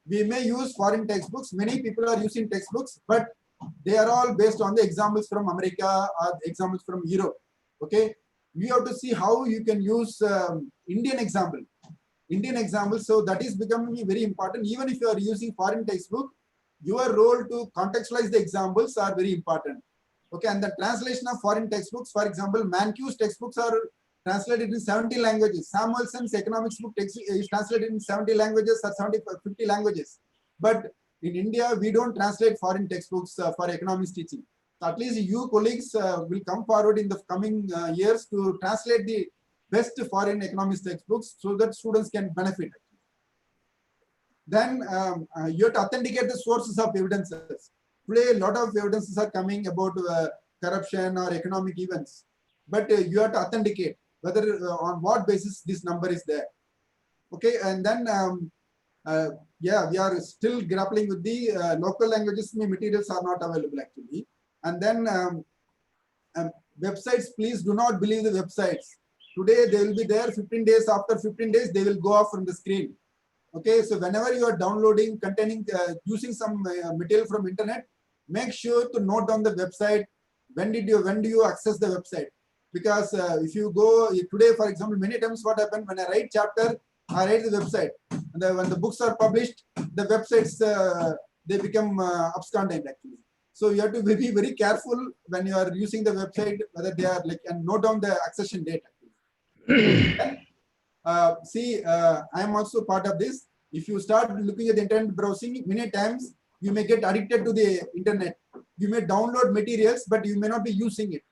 we may use foreign textbooks. Many people are using textbooks, but they are all based on the examples from America or examples from Europe. Okay, you have to see how you can use Indian examples. So that is becoming very important. Even if you are using foreign textbook, your role to contextualize the examples are very important. Okay, and the translation of foreign textbooks, for example, Mankew's textbooks are translated in 70 languages. Samuelson's economics book text is translated in 70 languages or 50 languages. But in India, we don't translate foreign textbooks for economics teaching. So at least you colleagues will come forward in the coming years to translate the best foreign economics textbooks so that students can benefit. Then you have to authenticate the sources of evidences. Today, a lot of evidences are coming about corruption or economic events, but you have to authenticate whether on what basis this number is there. Okay, and then yeah, we are still grappling with the local languages materials are not available actually. And then websites, please do not believe the websites. Today they will be there, 15 days, after 15 days they will go off from the screen. Okay, so whenever you are downloading, containing, using some material from internet, make sure to note down the website. When do you access the website? Because if you go today, for example, many times what happened when I write chapter, I write the website. And when the books are published, the websites they become abscondent actually. So you have to be very careful when you are using the website whether they are like, and note down the accession date actually. And, see, I am also part of this. If you start looking at the internet browsing, many times you may get addicted to the internet. You may download materials, but you may not be using it.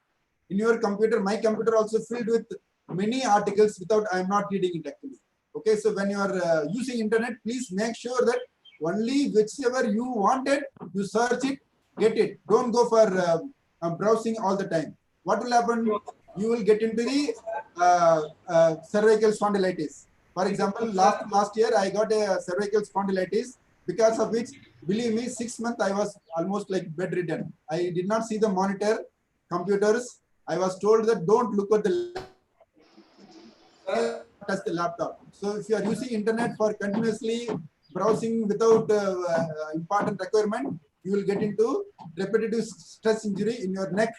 In your computer, my computer also filled with many articles without I am not reading it actually. Okay, so when you are using internet, please make sure that only whichever you wanted, you search it, get it. Don't go for browsing all the time. What will happen? you will get into the cervical spondylitis. For example, last year I got a cervical spondylitis, because of which, believe me, 6 months I was almost like bedridden. I did not see the monitor, computers. I was told that don't look at the touch the laptop. So if you are using internet for continuously browsing without important requirement, you will get into repetitive stress injury in your neck.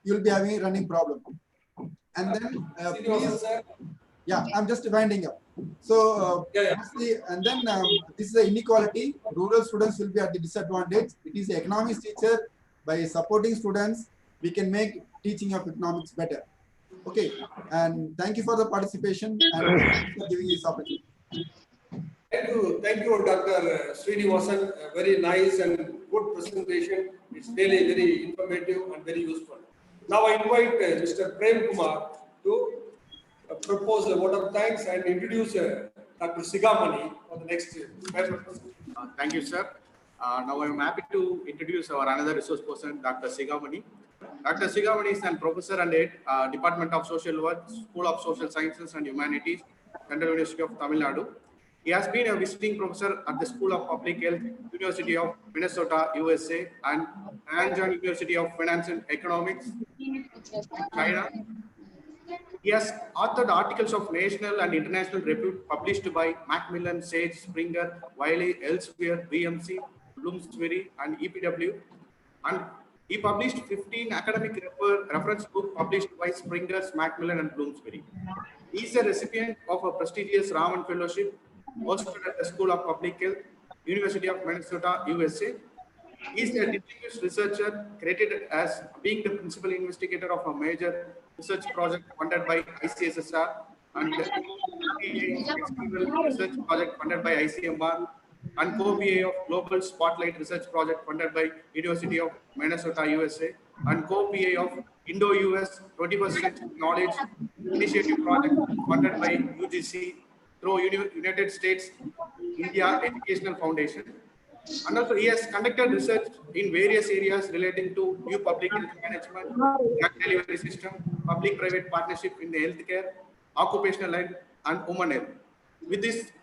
You will be having a running problem. And then please, yeah, I'm just winding up. So and then this is the inequality. Rural students will be at the disadvantage. It is the economics teacher. By supporting students, we can make teaching of economics better. Okay, and thank you for the participation and for giving this opportunity. Thank you, Dr. Srinivasan. A very nice and good presentation. It's really very informative and very useful. Now I invite Mr. Prem Kumar to propose a vote of thanks and introduce Dr. Sigamani for the next paper. Thank you, sir. Now I'm happy to introduce our another resource person, Dr. Sigamani. Dr. Sigamani is an professor and head, Department of Social Work, School of Social Sciences and Humanities, Central University of Tamil Nadu. He has been a visiting professor at the School of Public Health, University of Minnesota, USA, and Nanjing University of Finance and Economics, China. He has authored articles of national and international repute published by Macmillan, Sage, Springer, Wiley, Elsevier, BMC, Bloomsbury, and EPW. And he published 15 academic reference books published by Springer, Macmillan, and Bloomsbury. He is a recipient of a prestigious Raman Fellowship hosted at the School of Public Health, University of Minnesota, USA. He is a distinguished researcher credited as being the principal investigator of a major research project funded by ICSSR and external research project funded by ICMR and co-PA of Global Spotlight Research Project funded by University of Minnesota, USA and co-PA of Indo-US 21st Century Knowledge Initiative Project funded by UGC through United States India Educational Foundation. And also, he has conducted research in various areas relating to new public health management, drug delivery system, public-private partnership in the healthcare, occupational health, and women health. With this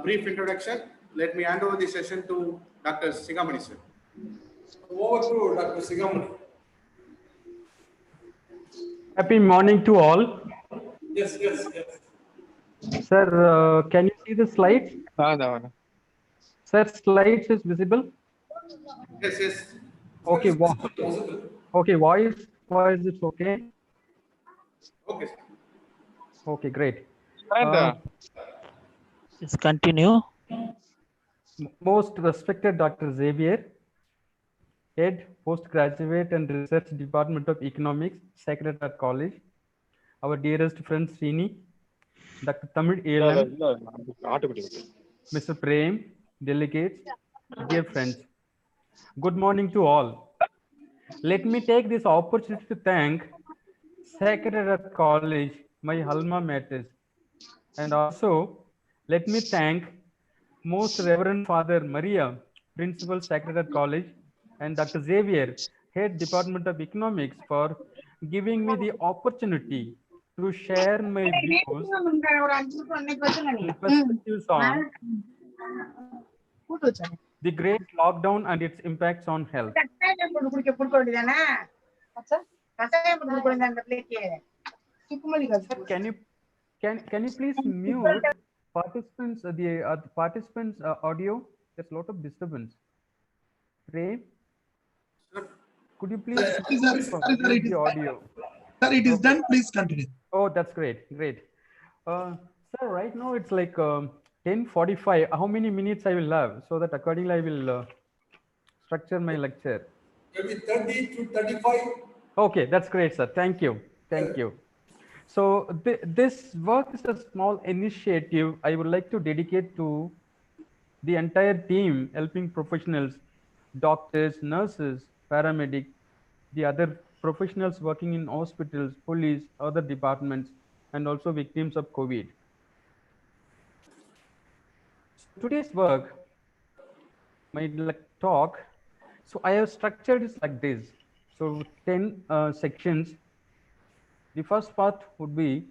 brief introduction, let me hand over the session to Dr. Sigamani, sir. Over to Dr. Sigamani. Happy morning to all. Yes. Sir, can you see the slides? Sir, slides is visible? Yes. Okay, okay, voice is okay? Okay. Okay, great. Let's continue. Most respected Dr. Xavier, Head, Postgraduate and Research Department of Economics, Secretariat College, our dearest friend Srini, Dr. Tamil Elam, Mr. Prem, delegates, dear friends, good morning to all. Let me take this opportunity to thank Secretariat College, my alma mater, and also let me thank Most Reverend Father Maria, Principal Secretariat College, and Dr. Xavier, Head Department of Economics, for giving me the opportunity to share my views and perspectives on the great lockdown and its impacts on health. Can you please mute participants the participants audio? There's a lot of disturbance. Ray, could you please mute the audio? Sir, it is done. Please continue. Oh, that's great. Sir, right now it's like 10:45. How many minutes I will have, so that accordingly I will structure my lecture? Maybe 30 to 35. Okay, that's great, sir. Thank you. So this work is a small initiative I would like to dedicate to the entire team, helping professionals, doctors, nurses, paramedics, the other professionals working in hospitals, police, other departments, and also victims of COVID. Today's work, my talk, so I have structured it like this. So 10 sections. The first part would be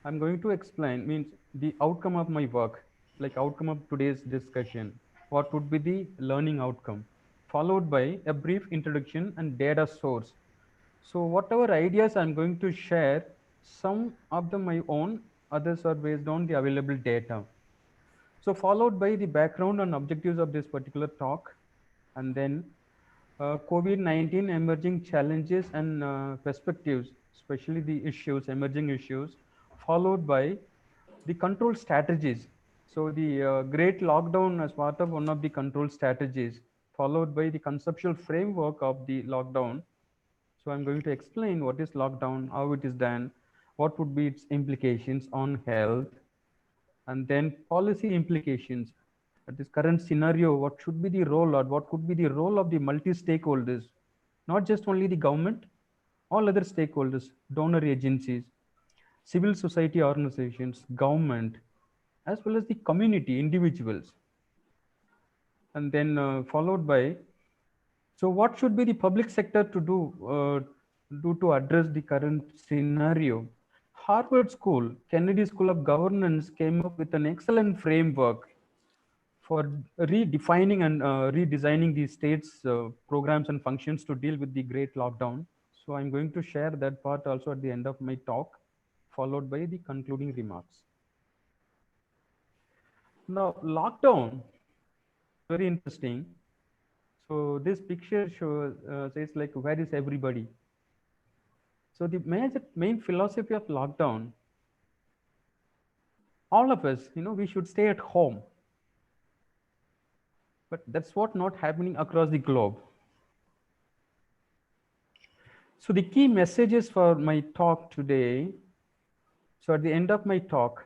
I'm going to explain means the outcome of my work, like outcome of today's discussion. What would be the learning outcome? Followed by a brief introduction and data source. So whatever ideas I'm going to share, some of them my own, others are based on the available data. So followed by the background and objectives of this particular talk, and then COVID-19 emerging challenges and perspectives, especially the issues, emerging issues, followed by the control strategies. So the great lockdown as part of one of the control strategies, followed by the conceptual framework of the lockdown. So I'm going to explain what is lockdown, how it is done, what would be its implications on health, and then policy implications. At this current scenario, what should be the role or what could be the role of the multi-stakeholders, not just only the government, all other stakeholders, donor agencies, civil society organizations, government, as well as the community, individuals. And then followed by, so what should be the public sector to do to address the current scenario? Harvard School, Kennedy School of Governance came up with an excellent framework for redefining and redesigning the state's programs and functions to deal with the great lockdown. So I'm going to share that part also at the end of my talk, followed by the concluding remarks. Now, lockdown, very interesting. So this picture shows says like, where is everybody? So the main philosophy of lockdown, all of us, we should stay at home. But that's what not happening across the globe. So the key messages for my talk today. So at the end of my talk,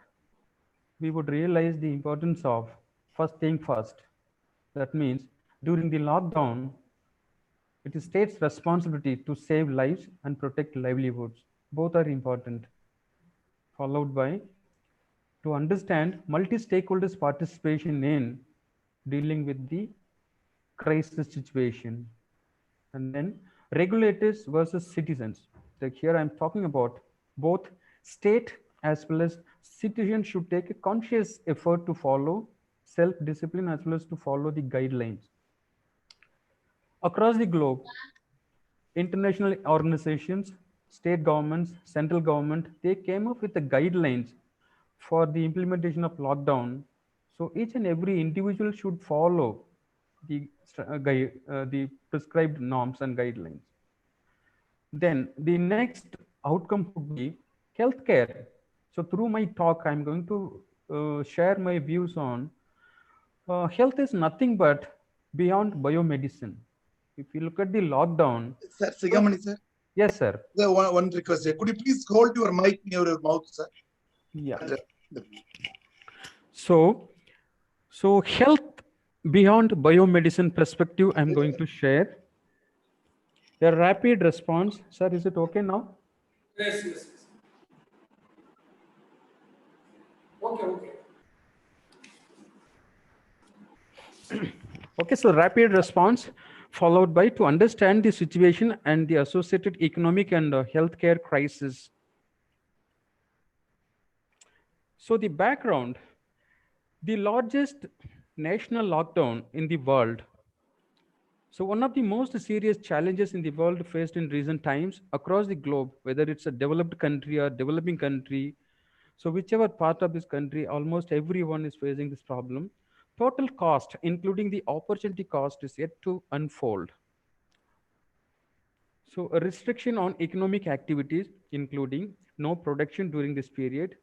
we would realize the importance of first thing first. That means during the lockdown, it is state's responsibility to save lives and protect livelihoods. Both are important. Followed by to understand multi-stakeholders participation in dealing with the crisis situation. And then regulators versus citizens. Like here I'm talking about both state as well as citizens should take a conscious effort to follow self-discipline as well as to follow the guidelines. Across the globe, international organizations, state governments, central government, they came up with the guidelines for the implementation of lockdown. So each and every individual should follow the prescribed norms and guidelines. Then the next outcome would be healthcare. So through my talk, I'm going to share my views on health is nothing but beyond biomedicine. If you look at the lockdown. Sir, Sigamani, sir. Yes, sir. Sir, one request, sir. Could you please hold your mic near your mouth, sir? Yeah. So health beyond biomedicine perspective, I'm going to share a rapid response. Sir, is it okay now? Yes. Okay. Okay, so rapid response followed by to understand the situation and the associated economic and healthcare crisis. So the background, the largest national lockdown in the world. So one of the most serious challenges in the world faced in recent times across the globe, whether it's a developed country or developing country, so whichever part of this country, almost everyone is facing this problem. Total cost, including the opportunity cost, is yet to unfold. So a restriction on economic activities, including no production during this period.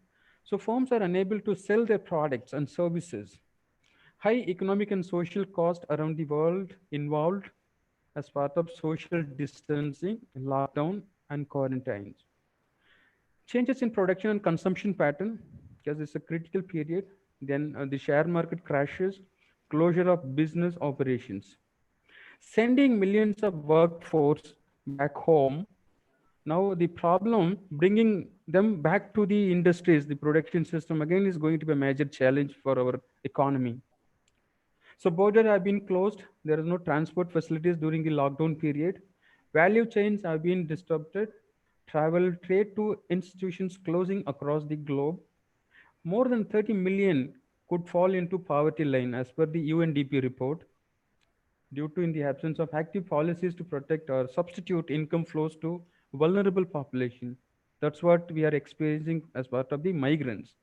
So firms are unable to sell their products and services. High economic and social cost around the world involved as part of social distancing, lockdown, and quarantines. Changes in production and consumption pattern, because it's a critical period. Then the share market crashes, closure of business operations. Sending millions of workforce back home. Now the problem, bringing them back to the industries, the production system, again is going to be a major challenge for our economy. So borders have been closed. There are no transport facilities during the lockdown period. Value chains have been disrupted. travel, trade to institutions closing across the globe. More than 30 million could fall into poverty line as per the UNDP report due to in the absence of active policies to protect or substitute income flows to vulnerable population. That's what we are experiencing as part of the migrants.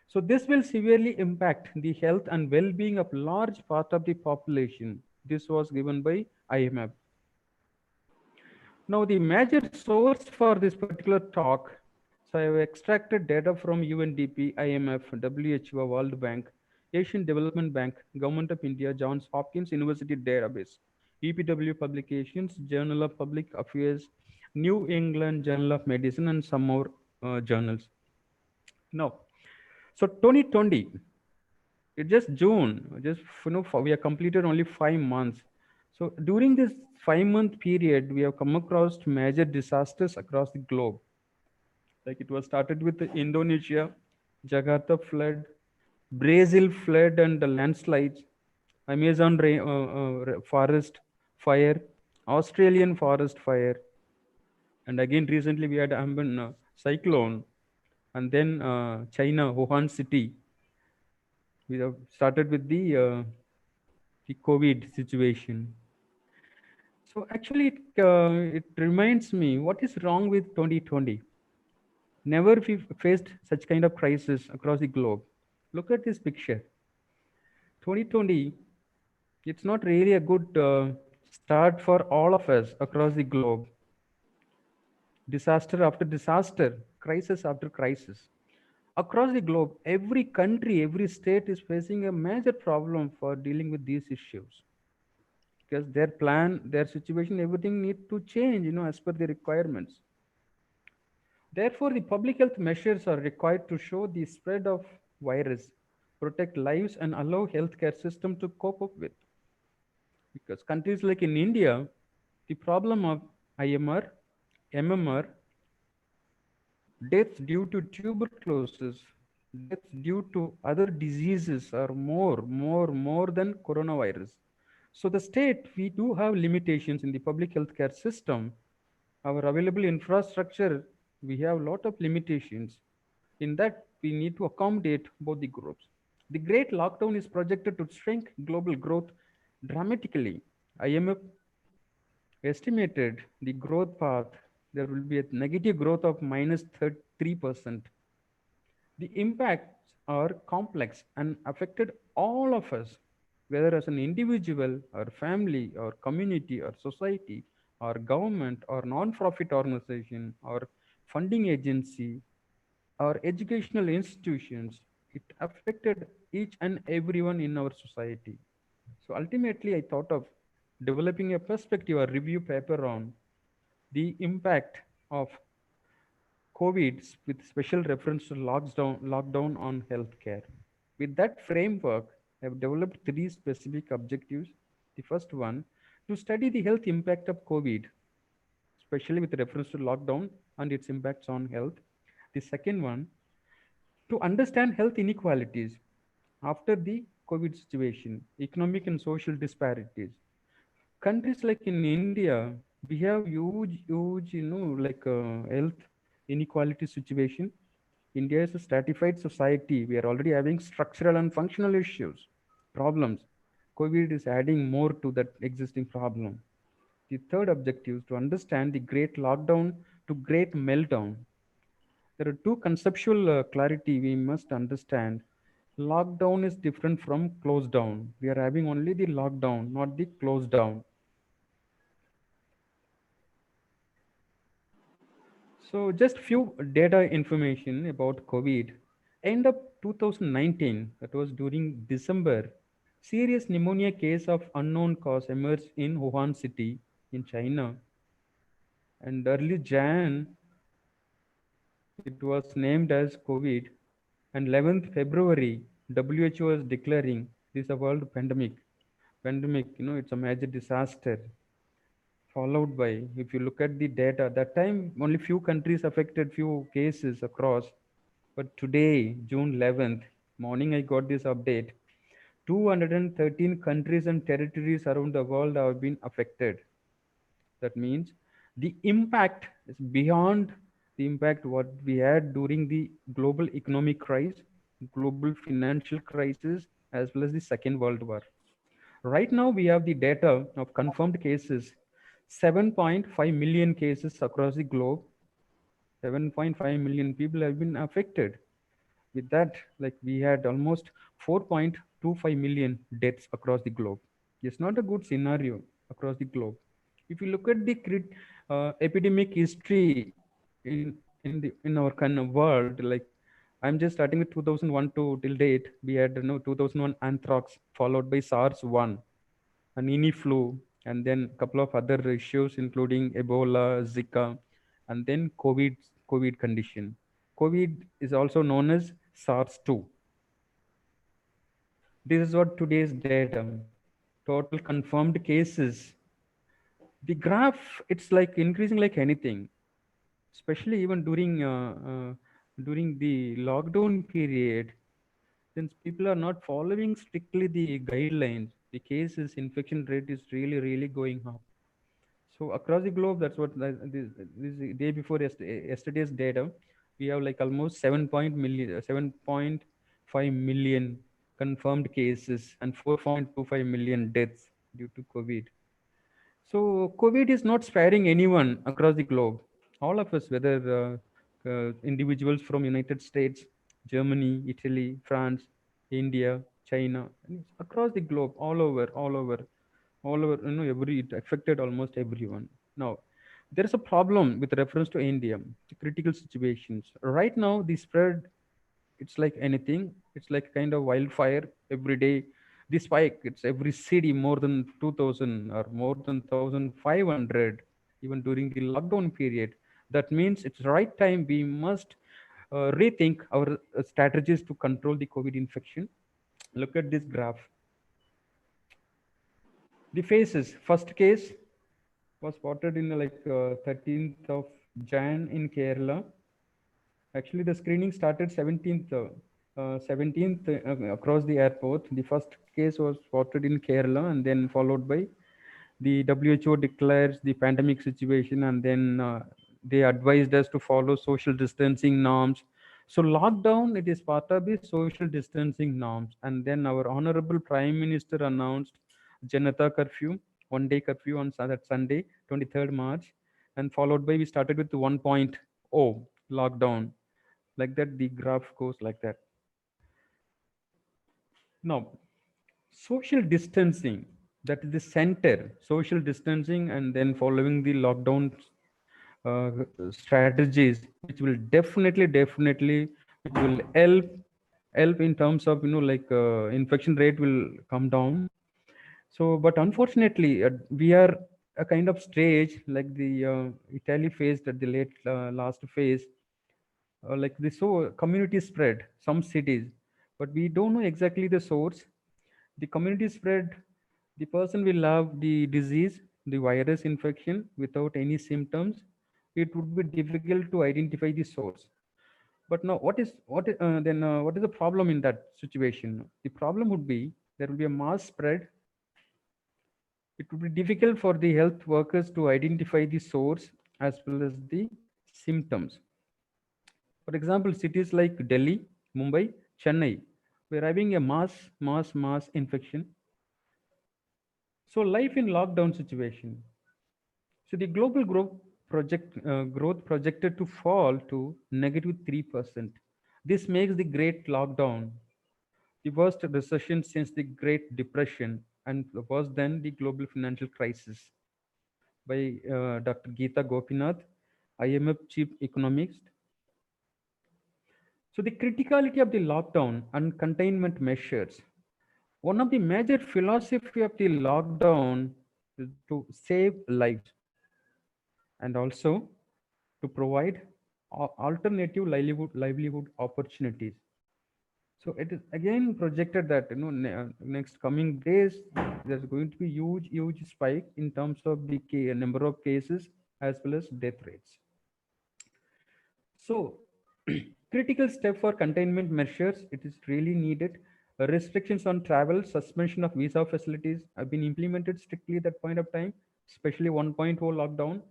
So this will severely impact the health and well-being of large part of the population. This was given by IMF. Now the major source for this particular talk, so I have extracted data from UNDP, IMF, WHO, World Bank, Asian Development Bank, Government of India, Johns Hopkins University database, EPW publications, Journal of Public Affairs, New England Journal of Medicine, and some more journals. Now, so 2020, it's just June, just we have completed only 5 months. So during this 5 month period, we have come across major disasters across the globe. Like it was started with Indonesia, Jakarta flood, Brazil flood and the landslides, Amazon forest fire, Australian forest fire, and again recently we had Amban cyclone, and then China, Wuhan city. We have started with the COVID situation. So actually, it reminds me what is wrong with 2020. Never we faced such kind of crisis across the globe. Look at this picture. 2020, it's not really a good start for all of us across the globe. Disaster after disaster, crisis after crisis. Across the globe, every country, every state is facing a major problem for dealing with these issues. Because their plan, their situation, everything need to change, as per the requirements. Therefore, the public health measures are required to show the spread of virus, protect lives, and allow healthcare system to cope up with. Because countries like in India, the problem of IMR, MMR, deaths due to tuberculosis, deaths due to other diseases are more than coronavirus. So the state, we do have limitations in the public healthcare system. Our available infrastructure, we have a lot of limitations. In that, we need to accommodate both the groups. The great lockdown is projected to shrink global growth dramatically. IMF estimated the growth path, there will be a negative growth of minus 3%. The impacts are complex and affected all of us, whether as an individual or family or community or society or government or non-profit organization or funding agency or educational institutions. It affected each and everyone in our society. So ultimately, I thought of developing a perspective or review paper on the impact of COVID with special reference to lockdown on healthcare. With that framework, I have developed 3 specific objectives. The first one, to study the health impact of COVID, especially with reference to lockdown and its impacts on health. The second one, to understand health inequalities after the COVID situation, economic and social disparities. Countries like in India, we have huge, health inequality situation. India is a stratified society. We are already having structural and functional issues, problems. COVID is adding more to that existing problem. The third objective is to understand the great lockdown to great meltdown. There are two conceptual clarity we must understand. Lockdown is different from close down. We are having only the lockdown, not the close down. So just few data information about COVID. End of 2019, that was during December, serious pneumonia case of unknown cause emerged in Wuhan city in China. And early Jan, it was named as COVID. And 11th February, WHO was declaring this a world pandemic. Pandemic, it's a major disaster. Followed by, if you look at the data, that time only few countries affected, few cases across. But today, June 11th, morning, I got this update. 213 countries and territories around the world have been affected. That means The impact is beyond the impact what we had during the global economic crisis, global financial crisis, as well as the Second World War. Right now, we have the data of confirmed cases, 7.5 million cases across the globe. 7.5 million people have been affected. With that, like we had almost 4.25 million deaths across the globe. It's not a good scenario across the globe. If you look at the epidemic history in our kind of world, like I'm just starting with 2001 to till date. We had 2001 anthrax, followed by SARS-1, an ini flu, and then a couple of other issues, including Ebola, Zika, and then COVID condition. COVID is also known as SARS-2. This is what today's data. Total confirmed cases. The graph, it's like increasing like anything, especially even during the lockdown period. Since people are not following strictly the guidelines, the cases infection rate is really going up. So across the globe, that's what this day before yesterday's data, we have like almost 7.5 million confirmed cases and 4.25 million deaths due to COVID. So COVID is not sparing anyone across the globe. All of us, whether individuals from United States, Germany, Italy, France, India, China, and it's across the globe, all over. Every it affected almost everyone. Now, there is a problem with reference to India, the critical situations. Right now, the spread, it's like anything. It's like kind of wildfire every day. The spike, it's every city more than 2000 or more than 1500, even during the lockdown period. That means it's right time we must rethink our strategies to control the COVID infection. Look at this graph. The phases. First case was spotted in like 13th of Jan in Kerala. Actually, the screening started 17th across the airport. The first case was spotted in Kerala, and then followed by the WHO declares the pandemic situation, and then they advised us to follow social distancing norms. So lockdown, it is part of the social distancing norms. And then our honorable Prime Minister announced Janata curfew, 1 day curfew on that Sunday, 23rd March, and followed by we started with 1.0 lockdown. Like that, the graph goes like that. Now, social distancing, that is the center, social distancing, and then following the lockdown strategies, which will definitely, which will help in terms of like infection rate will come down. So, but unfortunately, we are a kind of stage like the Italy faced at the last phase, like this. So community spread some cities, but we don't know exactly the source. The community spread, the person will have the disease, the virus infection without any symptoms. It would be difficult to identify the source. But now, what is the problem in that situation? The problem would be there will be a mass spread. It would be difficult for the health workers to identify the source as well as the symptoms. For example, cities like Delhi, Mumbai, Chennai, we're having a mass infection. So life in lockdown situation. So the global growth projected to fall to -3%. This makes the Great Lockdown the worst recession since the Great Depression and worse than the global financial crisis. By Dr. Geeta Gopinath, IMF chief economist. So the criticality of the lockdown and containment measures. One of the major philosophy of the lockdown is to save lives and also to provide alternative livelihood opportunities. So it is again projected that next coming days there's going to be huge spike in terms of the number of cases as well as death rates. So critical step for containment measures, it is really needed. Restrictions on travel, suspension of visa facilities have been implemented strictly at that point of time, especially 1.0 lockdown.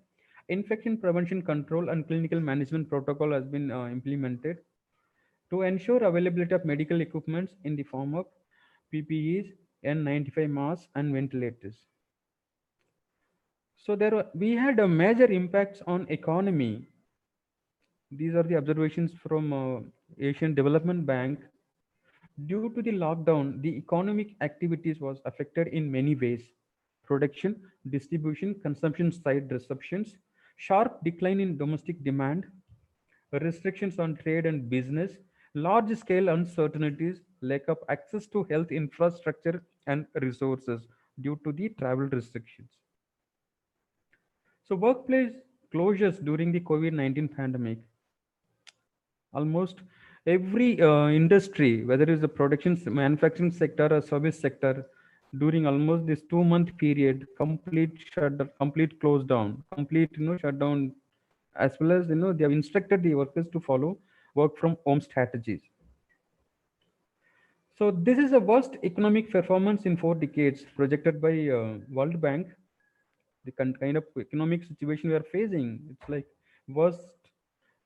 Infection prevention control and clinical management protocol has been implemented to ensure availability of medical equipments in the form of PPEs, N95 masks, and ventilators. So we had a major impacts on economy. These are the observations from Asian Development Bank. Due to the lockdown, the economic activities was affected in many ways. Production, distribution, consumption side disruptions, sharp decline in domestic demand, restrictions on trade and business, large scale uncertainties, lack of access to health infrastructure and resources due to the travel restrictions. So, workplace closures during the COVID 19 pandemic. Almost every industry, whether it's the production, manufacturing sector or service sector, during almost this 2 month period, complete shut, complete close down, complete shutdown, as well as they have instructed the workers to follow work from home strategies. So this is the worst economic performance in 4 decades projected by World Bank. The kind of economic situation we are facing, it's like worst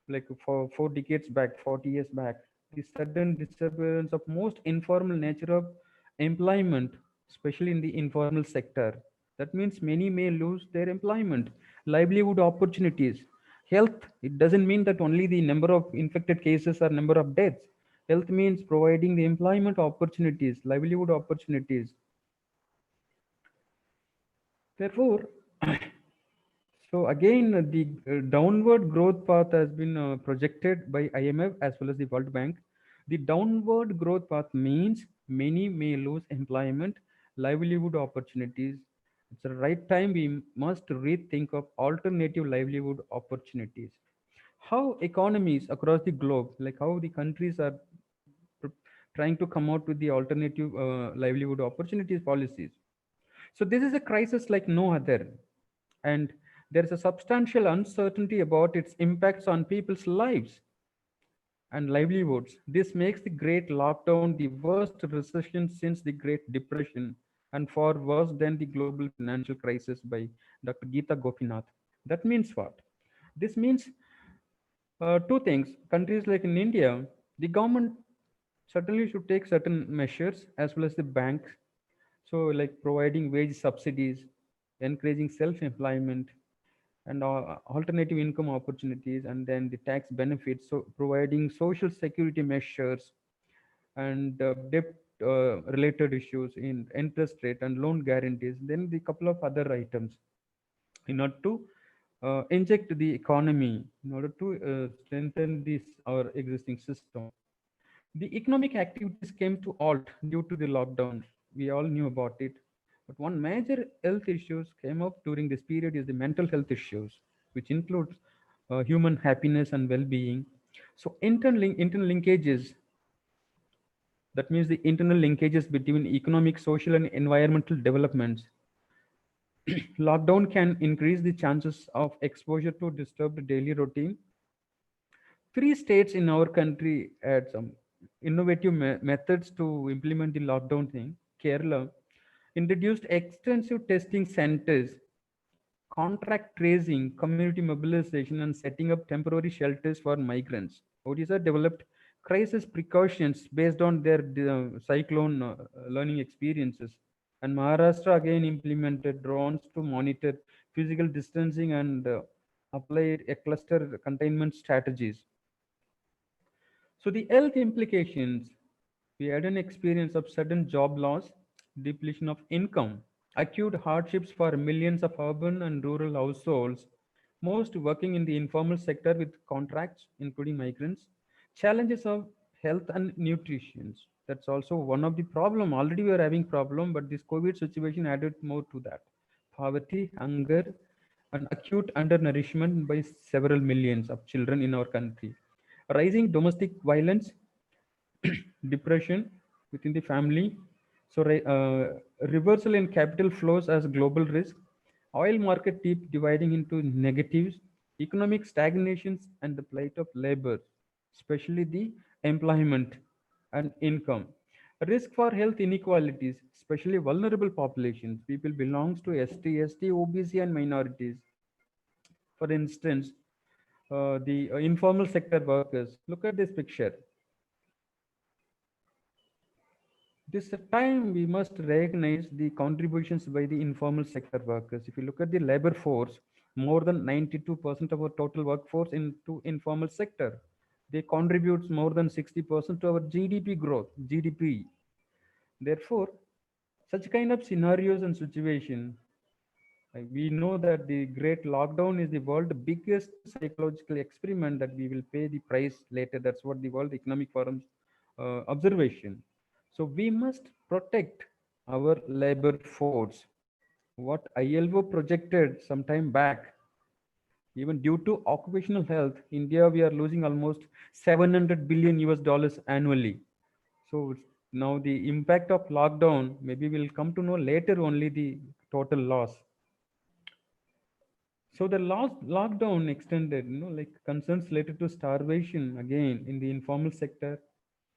like for 4 decades back, 40 years back. The sudden disappearance of most informal nature of employment, especially in the informal sector. That means many may lose their employment, livelihood opportunities. Health, it doesn't mean that only the number of infected cases or number of deaths. Health means providing the employment opportunities, livelihood opportunities. Therefore, so again, the downward growth path has been projected by IMF as well as the World Bank. The downward growth path means many may lose employment, livelihood opportunities. It's the right time we must rethink of alternative livelihood opportunities. How economies across the globe, like how the countries are pr- trying to come out with the alternative livelihood opportunities policies. So this is a crisis like no other, and there is a substantial uncertainty about its impacts on people's lives and livelihoods. This makes the Great Lockdown the worst recession since the Great Depression, and far worse than the global financial crisis by Dr. Geeta Gopinath. That means what? This means two things. Countries like in India, the government certainly should take certain measures as well as the banks. So, like providing wage subsidies, encouraging self-employment, and alternative income opportunities, and then the tax benefits. So, providing social security measures and debt related issues in interest rate and loan guarantees. Then the couple of other items in order to inject the economy, in order to strengthen this our existing system. The economic activities came to halt due to the lockdown. We all knew about it. But one major health issues came up during this period is the mental health issues, which includes human happiness and well-being. So internal linkages, that means the internal linkages between economic, social, and environmental developments. Lockdown can increase the chances of exposure to disturbed daily routine. 3 states in our country had some innovative methods to implement the lockdown thing. Kerala introduced extensive testing centers, contract tracing, community mobilization, and setting up temporary shelters for migrants. Odisha developed crisis precautions based on their cyclone learning experiences. And Maharashtra again implemented drones to monitor physical distancing and applied a cluster containment strategies. So the health implications, we had an experience of sudden job loss, depletion of income, acute hardships for millions of urban and rural households, most working in the informal sector with contracts, including migrants, challenges of health and nutrition. That's also one of the problem. Already we are having problem, but this COVID situation added more to that. Poverty, hunger, and acute undernourishment by several millions of children in our country. Rising domestic violence, depression within the family. So reversal in capital flows as global risk, oil market deep dividing into negatives, economic stagnations, and the plight of labor, especially the employment and income. Risk for health inequalities, especially vulnerable populations, people belongs to ST, OBC, and minorities. For instance, the informal sector workers. Look at this picture. This time we must recognize the contributions by the informal sector workers. If you look at the labor force, more than 92% of our total workforce into informal sector. They contribute more than 60% to our GDP growth, GDP. Therefore, such kind of scenarios and situation, we know that the great lockdown is the world's biggest psychological experiment that we will pay the price later. That's what the World Economic Forum's observation. So we must protect our labor force. What ILO projected some time back, even due to occupational health, India, we are losing almost 700 billion US dollars annually. So now the impact of lockdown, maybe we'll come to know later only the total loss. So the last lockdown extended, like concerns related to starvation again in the informal sector,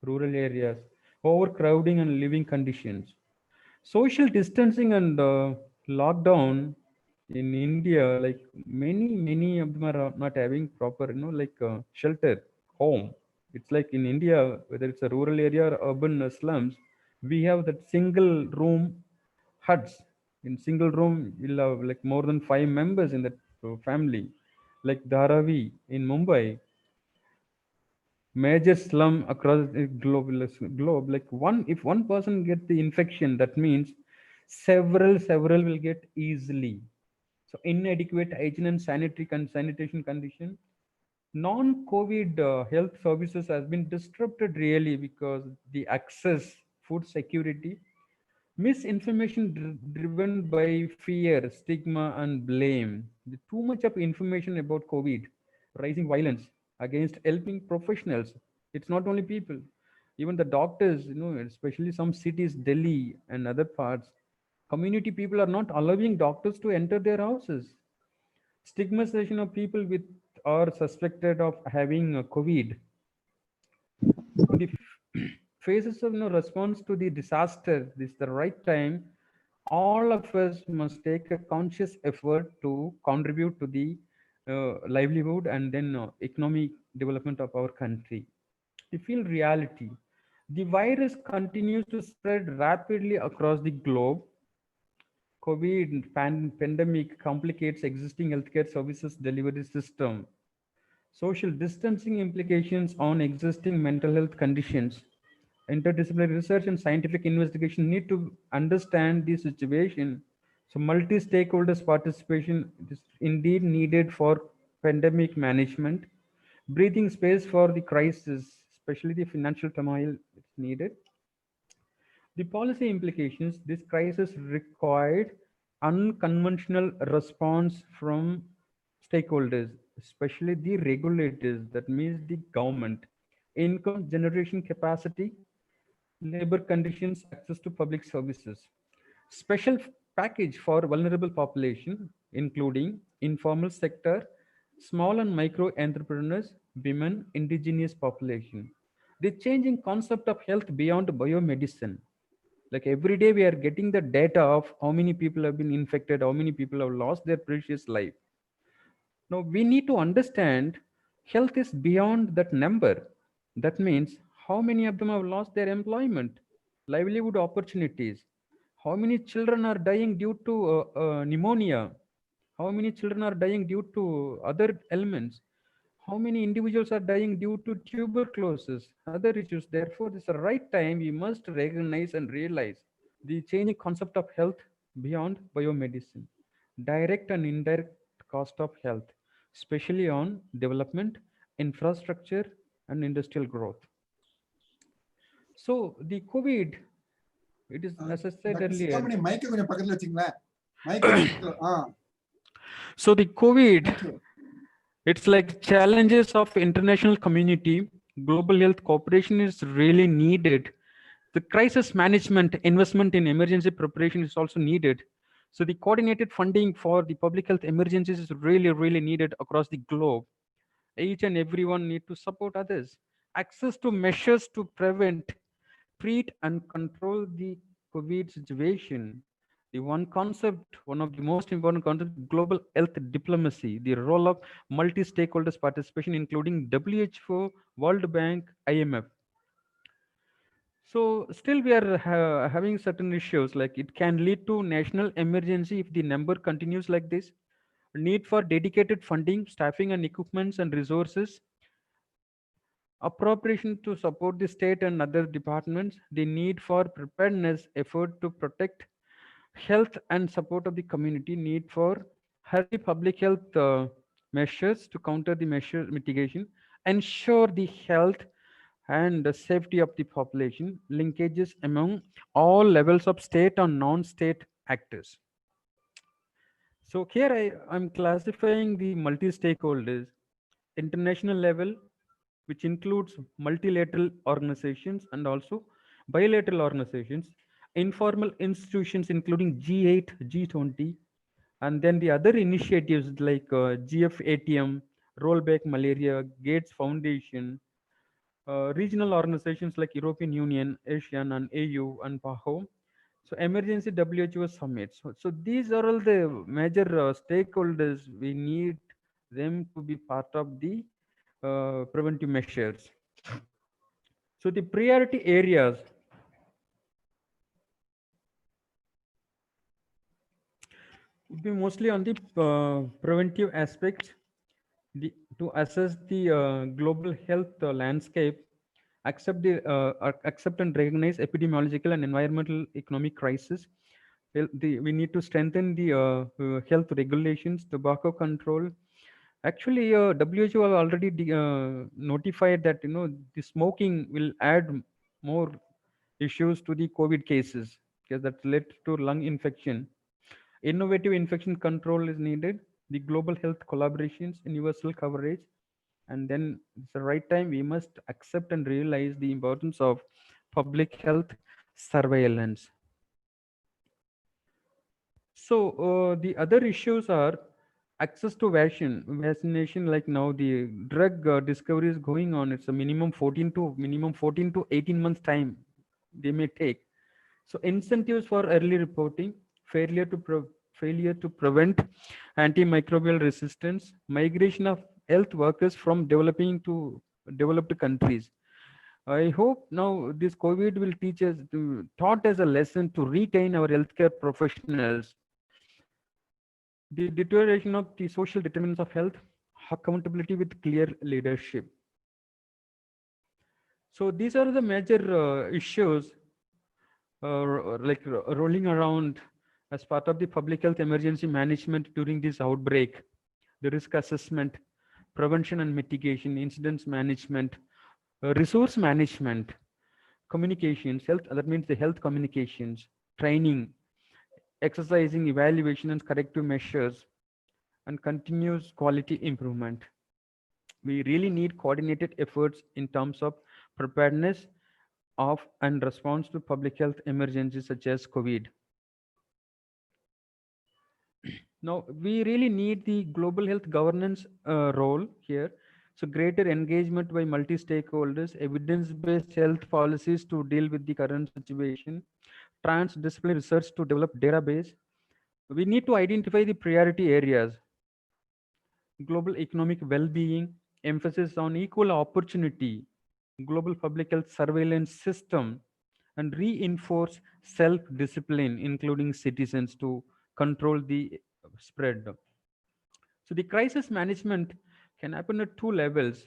rural areas, overcrowding and living conditions. Social distancing and lockdown in India, like many of them are not having proper, shelter, home. It's like in India, whether it's a rural area or urban slums, we have that single room huts. In single room, you'll have like more than 5 members in that family. Like Dharavi in Mumbai, major slum across the globe. Like if one person gets the infection, that means several will get easily. So inadequate hygiene and sanitation condition. Non-COVID health services has been disrupted really because the access, food security, misinformation driven by fear, stigma, and blame. Too much of information about COVID, rising violence against helping professionals. It's not only people, even the doctors, especially some cities, Delhi and other parts. Community people are not allowing doctors to enter their houses. Stigmatization of people with or suspected of having COVID. In the phases of response to the disaster, this is the right time. All of us must take a conscious effort to contribute to the livelihood and then economic development of our country. We feel reality. The virus continues to spread rapidly across the globe. COVID pandemic complicates existing healthcare services delivery system. Social distancing implications on existing mental health conditions. Interdisciplinary research and scientific investigation need to understand the situation. So multi-stakeholders participation is indeed needed for pandemic management. Breathing space for the crisis, especially the financial turmoil, is needed. The policy implications, this crisis required unconventional response from stakeholders, especially the regulators, that means the government, income generation capacity, labor conditions, access to public services. Special package for vulnerable population, including informal sector, small and micro entrepreneurs, women, indigenous population. The changing concept of health beyond biomedicine. Like every day we are getting the data of how many people have been infected, how many people have lost their precious life. Now we need to understand health is beyond that number. That means how many of them have lost their employment, livelihood opportunities, how many children are dying due to pneumonia, how many children are dying due to other elements, how many individuals are dying due to tuberculosis, other issues. Therefore, this is the right time we must recognize and realize the changing concept of health beyond biomedicine, direct and indirect cost of health, especially on development, infrastructure, and industrial growth. So the COVID, it is, as I said earlier. So the COVID, it's like challenges of international community. Global health cooperation is really needed. The crisis management, investment in emergency preparation is also needed. So the coordinated funding for the public health emergencies is really needed across the globe. Each and everyone need to support others. Access to measures to prevent, treat and control the COVID situation. The one concept, one of the most important concepts, global health diplomacy, the role of multi-stakeholders participation, including WHO, World Bank, IMF. So still we are having certain issues, like it can lead to national emergency if the number continues like this. Need for dedicated funding, staffing and equipments and resources, appropriation to support the state and other departments, the need for preparedness effort to protect health and support of the community, need for hurry public health measures to counter the measure mitigation, ensure the health and the safety of the population, linkages among all levels of state and non-state actors. So here I'm classifying the multi-stakeholders, international level, which includes multilateral organizations and also bilateral organizations, informal institutions including G8, G20, and then the other initiatives like GFATM, Rollback Malaria, Gates Foundation, regional organizations like European Union, ASEAN, and AU, and PAHO. So emergency WHO summits. So these are all the major stakeholders. We need them to be part of the preventive measures. So the priority areas would be mostly on the preventive aspects, to assess the global health landscape, accept and recognize epidemiological and environmental economic crisis. We need to strengthen the health regulations, tobacco control. Actually, WHO have already notified that the smoking will add more issues to the COVID cases, because that led to lung infection. Innovative infection control is needed. The global health collaborations, universal coverage, and then it's the right time we must accept and realize the importance of public health surveillance. So the other issues are access to vaccination. Like now, the drug discovery is going on. It's a minimum 14 to 18 months time they may take. So incentives for early reporting, failure to prevent antimicrobial resistance, migration of health workers from developing to developed countries. I hope now this COVID will taught us a lesson to retain our healthcare professionals. The deterioration of the social determinants of health, accountability with clear leadership. So these are the major issues rolling around as part of the public health emergency management during this outbreak. The risk assessment, prevention and mitigation, incidents management, resource management, communications, health, that means the health communications, training, exercising, evaluation and corrective measures, and continuous quality improvement. We really need coordinated efforts in terms of preparedness of and response to public health emergencies such as COVID. Now, we really need the global health governance role here. So greater engagement by multi-stakeholders, evidence-based health policies to deal with the current situation, transdisciplinary research to develop database. We need to identify the priority areas, global economic well-being, emphasis on equal opportunity, global public health surveillance system, and reinforce self-discipline, including citizens, to control the spread. So the crisis management can happen at two levels.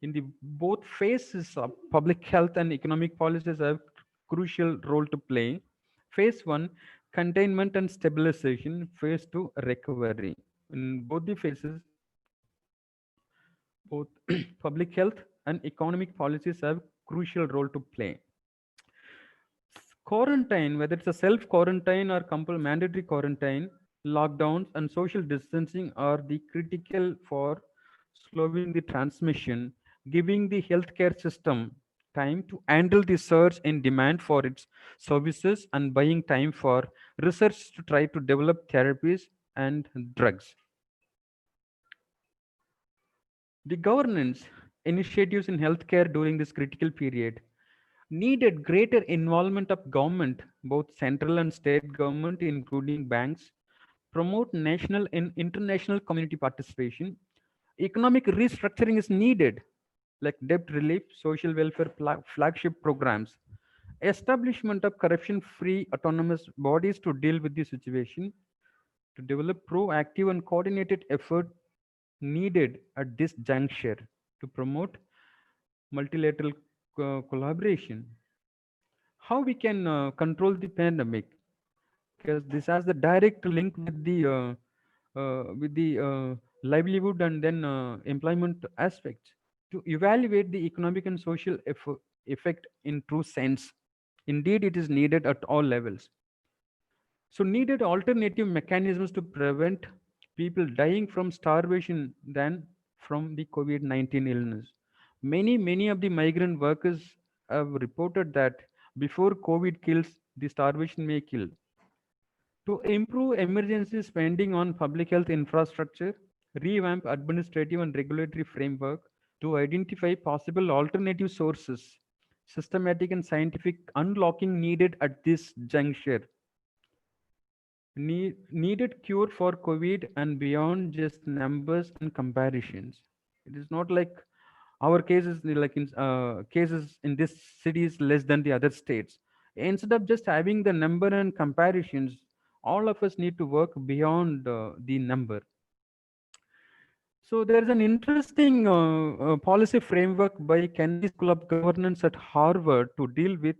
In the both phases of public health and economic policies have crucial role to play. Phase one, containment and stabilization. Phase two, recovery. In both the phases, both public health and economic policies have crucial role to play. Quarantine, whether it's a self quarantine or mandatory quarantine, lockdowns and social distancing are the critical for slowing the transmission, giving the healthcare system time to handle the surge in demand for its services and buying time for research to try to develop therapies and drugs. The governance initiatives in healthcare during this critical period. Needed greater involvement of government, both central and state government, including banks, promote national and international community participation. Economic restructuring is needed, like debt relief, social welfare flagship programs, establishment of corruption-free autonomous bodies to deal with the situation, to develop proactive and coordinated effort needed at this juncture to promote multilateral collaboration. How we can control the pandemic, because this has the direct link with the livelihood and then employment aspects. To evaluate the economic and social effect in true sense, indeed it is needed at all levels. So needed alternative mechanisms to prevent people dying from starvation than from the COVID-19 illness. Many of the migrant workers have reported that before COVID kills, the starvation may kill. To improve emergency spending on public health infrastructure, revamp administrative and regulatory framework, to identify possible alternative sources, systematic and scientific unlocking needed at this juncture. Needed cure for COVID and beyond just numbers and comparisons. It is not like our cases, like in cases in this city is less than the other states. Instead of just having the number and comparisons, all of us need to work beyond the number. So there is an interesting policy framework by Kennedy School of Governance at Harvard to deal with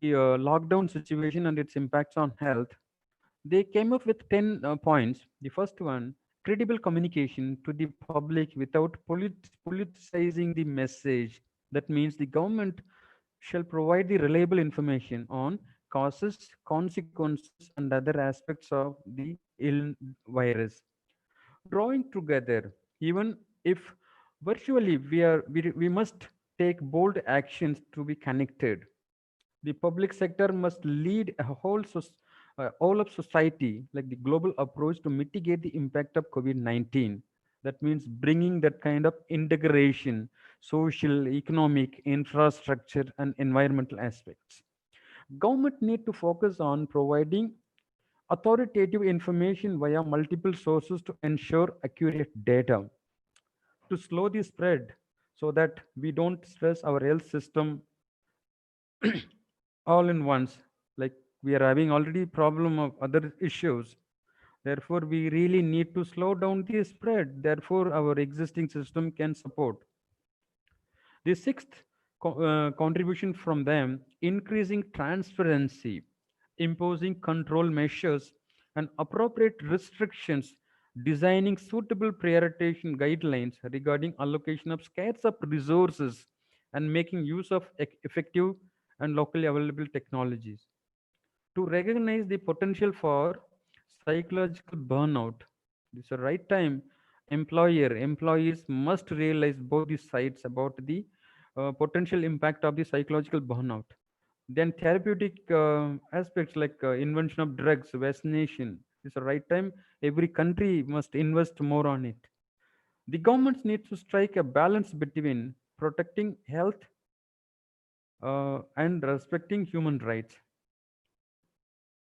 the lockdown situation and its impacts on health. They came up with 10 points. The first one, credible communication to the public without politicizing the message. That means the government shall provide the reliable information on causes, consequences, and other aspects of the ill virus. Drawing together, even if virtually we must take bold actions to be connected. The public sector must lead a all of society, like the global approach to mitigate the impact of COVID-19. That means bringing that kind of integration, social, economic, infrastructure, and environmental aspects. Government need to focus on providing authoritative information via multiple sources to ensure accurate data, to slow the spread so that we don't stress our health system all in once. Like we are having already problem of other issues, therefore we really need to slow down the spread, therefore our existing system can support. The sixth contribution from them, increasing transparency, imposing control measures and appropriate restrictions, designing suitable prioritization guidelines regarding allocation of scarce of resources, and making use of effective and locally available technologies. To recognize the potential for psychological burnout. This is the right time. Employees must realize both the sides about the potential impact of the psychological burnout. Then therapeutic aspects like invention of drugs, vaccination. This is the right time. Every country must invest more on it. The governments need to strike a balance between protecting health and respecting human rights.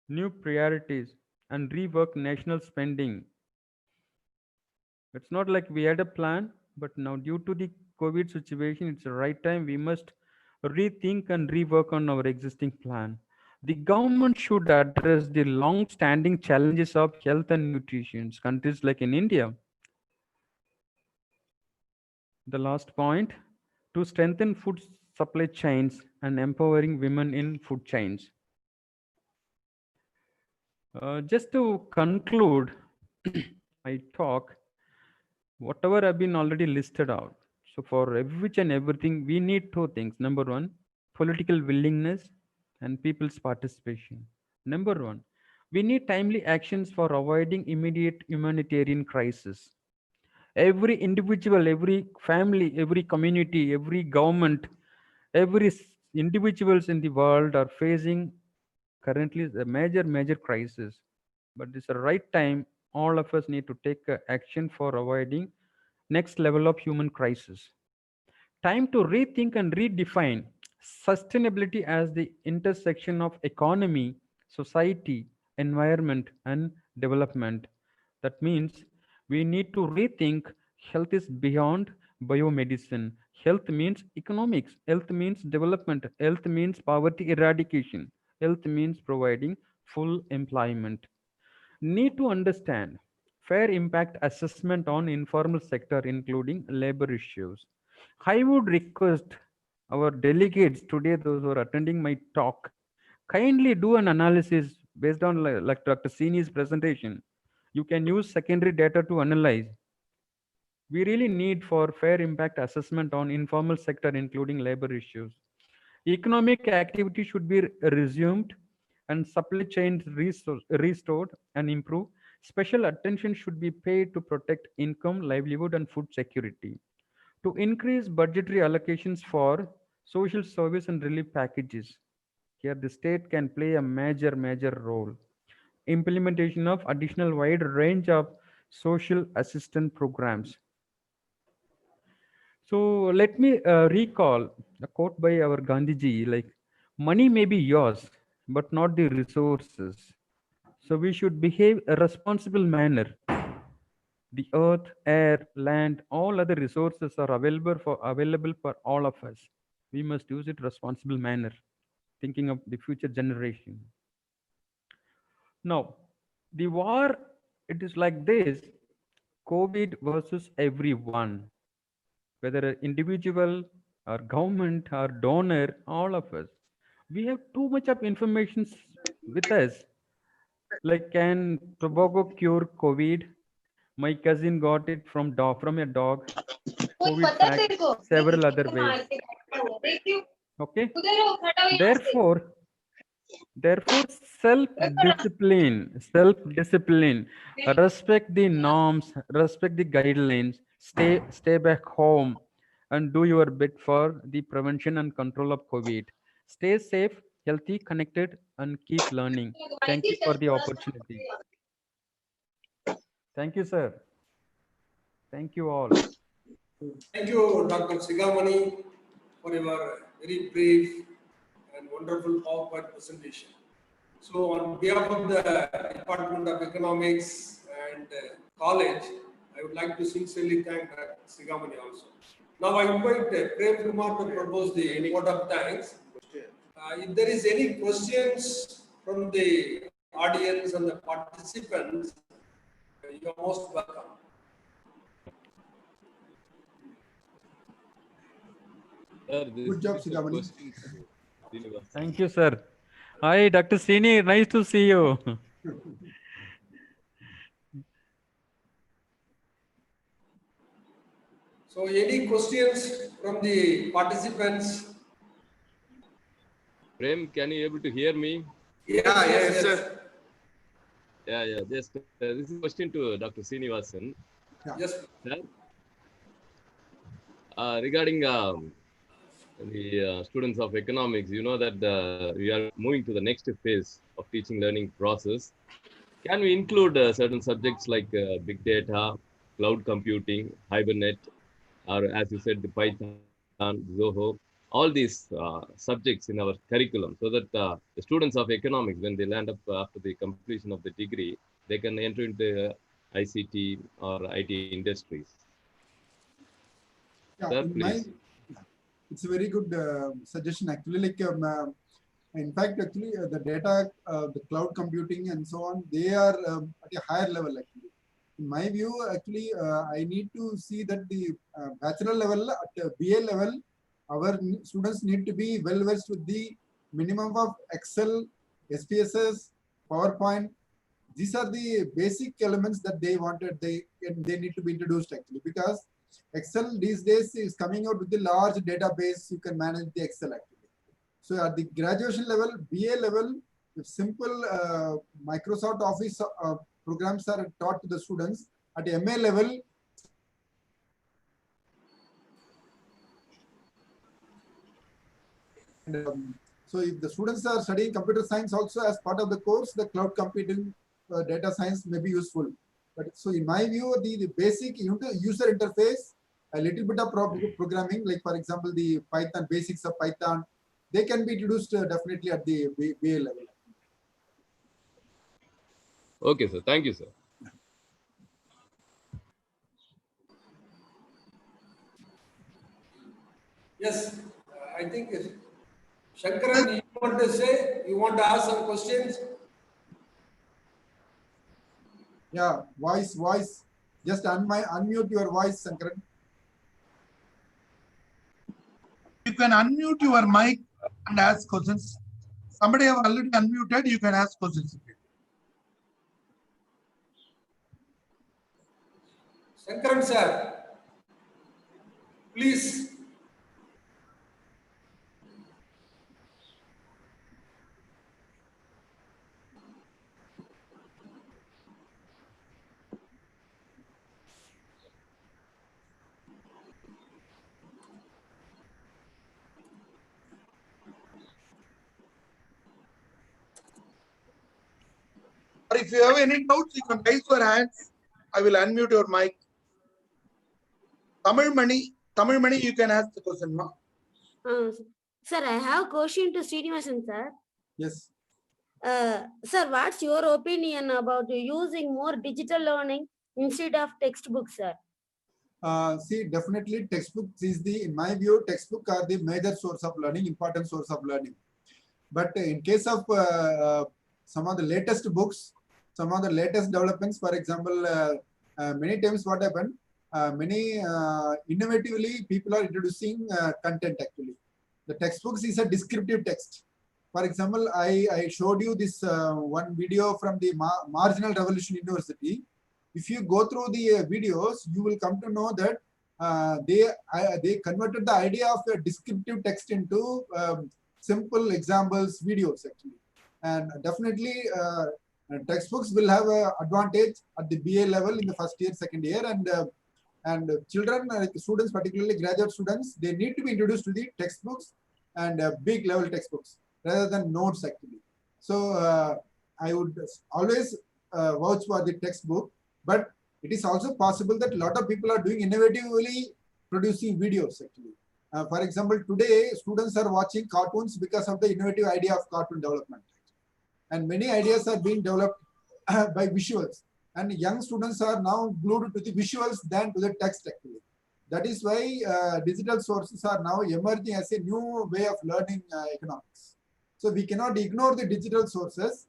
New priorities and rework national spending. It's not like we had a plan, but now due to the COVID situation, it's the right time we must rethink and rework on our existing plan. The government should address the long-standing challenges of health and nutrition. Countries like in India. The last point, to strengthen food supply chains and empowering women in food chains. Just to conclude my talk, whatever have been already listed out. So for which and everything, we need two things. Number one, political willingness and people's participation. Number one, we need timely actions for avoiding immediate humanitarian crisis. Every individual, every family, every community, every government, every individuals in the world are facing currently a major crisis. But it's the right time. All of us need to take action for avoiding next level of human crisis. Time to rethink and redefine Sustainability as the intersection of economy, society, environment, and development. That means we need to rethink health is beyond biomedicine. Health means economics, health means development, health means poverty eradication, health means providing full employment. Need to understand fair impact assessment on informal sector including labor issues. I would request our delegates today, those who are attending my talk, kindly do an analysis based on like Dr. Sini's presentation. You can use secondary data to analyze. We really need for fair impact assessment on informal sector including labor issues. Economic activity should be resumed and supply chains restored and improved. Special attention should be paid to protect income, livelihood, and food security. To increase budgetary allocations for social service and relief packages. Here, the state can play a major role. Implementation of additional wide range of social assistance programs. So let me recall a quote by our Gandhiji, like, money may be yours, but not the resources. So we should behave a responsible manner. The earth, air, land, all other resources are available for all of us. We must use it responsible manner, thinking of the future generation. Now, the war, it is like this: COVID versus everyone, whether an individual or government or donor, all of us. We have too much of information with us. Like, can tobacco cure COVID? My cousin got it from a dog. COVID fact, several other ways. Okay. Therefore, Therefore, self-discipline, respect the norms, respect the guidelines, stay back home, and do your bit for the prevention and control of COVID. Stay safe, healthy, connected, and keep learning. Thank you for the opportunity. Thank you, sir. Thank you all. Thank you, Dr. Sigamani, for your very brief and wonderful PowerPoint presentation. So, on behalf of the Department of Economics and college, I would like to sincerely thank Dr. Sigamani also. Now, I invite Prem Kumar to propose the vote of thanks. If there is any questions from the audience and the participants, you are most welcome. Good job, Sigamani. Thank you, sir. Hi, Dr. Sini. Nice to see you. So, any questions from the participants? Prem, can you able to hear me? Yes, sir. Yeah. Just this is a question to Dr. Srinivasan. Yes. Sir, regarding the students of economics, you know that we are moving to the next phase of teaching learning process. Can we include certain subjects like big data, cloud computing, Hibernate, or as you said, the Python, Zoho, all these subjects in our curriculum, so that the students of economics, when they land up after the completion of the degree, they can enter into ICT or IT industries? Yeah, Sir, please. It's a very good suggestion actually. Like, in fact, actually, the data, the cloud computing, and so on, they are at a higher level actually. In my view, actually, I need to see that the bachelor level, at BA level, our students need to be well versed with the minimum of Excel, SPSS, PowerPoint. These are the basic elements that they wanted. They need to be introduced actually, because Excel these days is coming out with a large database. You can manage the Excel actually. So at the graduation level, BA level, if simple Microsoft Office programs are taught to the students, at MA level, and, so if the students are studying computer science also as part of the course, the cloud computing, data science may be useful. But so in my view, the basic user interface, a little bit of programming, like for example, the Python, basics of Python, they can be introduced definitely at the BA level. Okay, sir. Thank you, sir. Yes, I think Shankaran, you want to say, you want to ask some questions? Yeah, voice. Just unmute your voice, Sankaran. You can unmute your mic and ask questions. Somebody have already unmuted, you can ask questions. Shankaran sir, please. Or if you have any doubts, you can raise your hands. I will unmute your mic. Tamil Mani, you can ask the question. No? Sir, I have a question to Srinivasan sir. Yes. Sir, what's your opinion about using more digital learning instead of textbooks, sir? See, definitely textbooks is in my view, textbook are the major source of learning, important source of learning. But in case of some of the latest books, some of the latest developments, for example, many times what happened, many innovatively people are introducing content actually. The textbooks is a descriptive text. For example, I showed you this one video from the Marginal Revolution University. If you go through the videos, you will come to know that they converted the idea of a descriptive text into simple examples videos actually. And definitely textbooks will have an advantage at the BA level in the first year, second year, and children, students, particularly graduate students, they need to be introduced to the textbooks and big level textbooks rather than notes actually. So I would always vouch for the textbook, but it is also possible that a lot of people are doing innovatively producing videos actually. For example, today students are watching cartoons because of the innovative idea of cartoon development. And many ideas are being developed by visuals. And young students are now glued to the visuals than to the text actually. That is why digital sources are now emerging as a new way of learning economics. So we cannot ignore the digital sources.